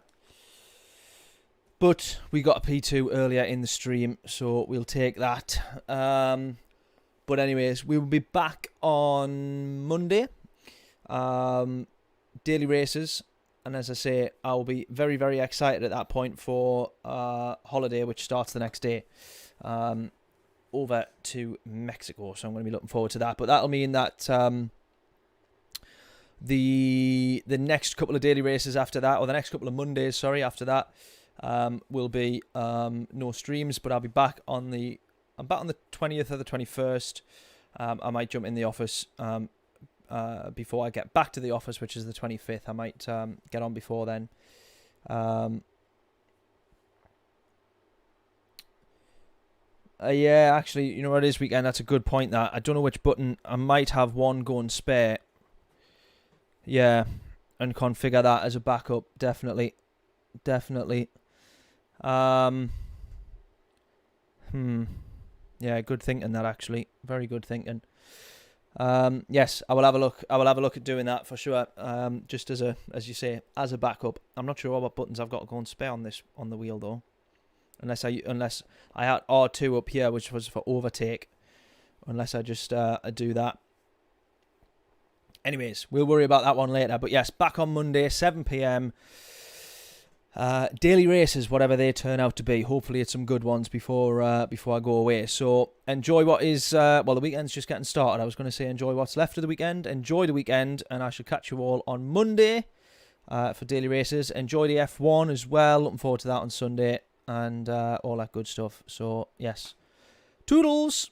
But we got a P2 earlier in the stream, so we'll take that. But anyways, we will be back on Monday. Daily races. And as I say, I'll be very, very excited at that point for holiday, which starts the next day. Over to Mexico, so I'm going to be looking forward to that. But that'll mean that the next couple of daily races after that, or the next couple of Mondays, sorry, after that, will be no streams. But I'll be back on the 20th or the 21st. I might jump in the office before I get back to the office, which is the 25th. I might get on before then. Yeah, actually, you know what it is weekend? That's a good point, that. I don't know which button. I might have one going spare. Yeah, and configure that as a backup. Definitely. Definitely. Yeah, good thinking that, actually. Very good thinking. Yes, I will have a look. I will have a look at doing that for sure. Just as you say, as a backup. I'm not sure what buttons I've got going spare on the wheel though. Unless I had R2 up here, which was for overtake. Unless I just do that. Anyways, we'll worry about that one later. But yes, back on Monday, 7 PM. Daily races, whatever they turn out to be. Hopefully it's some good ones before I go away. So enjoy what is, well, the weekend's just getting started. I was going to say enjoy what's left of the weekend. Enjoy the weekend, and I shall catch you all on Monday for daily races. Enjoy the F1 as well. Looking forward to that on Sunday. and all that good stuff. So, yes. Toodles!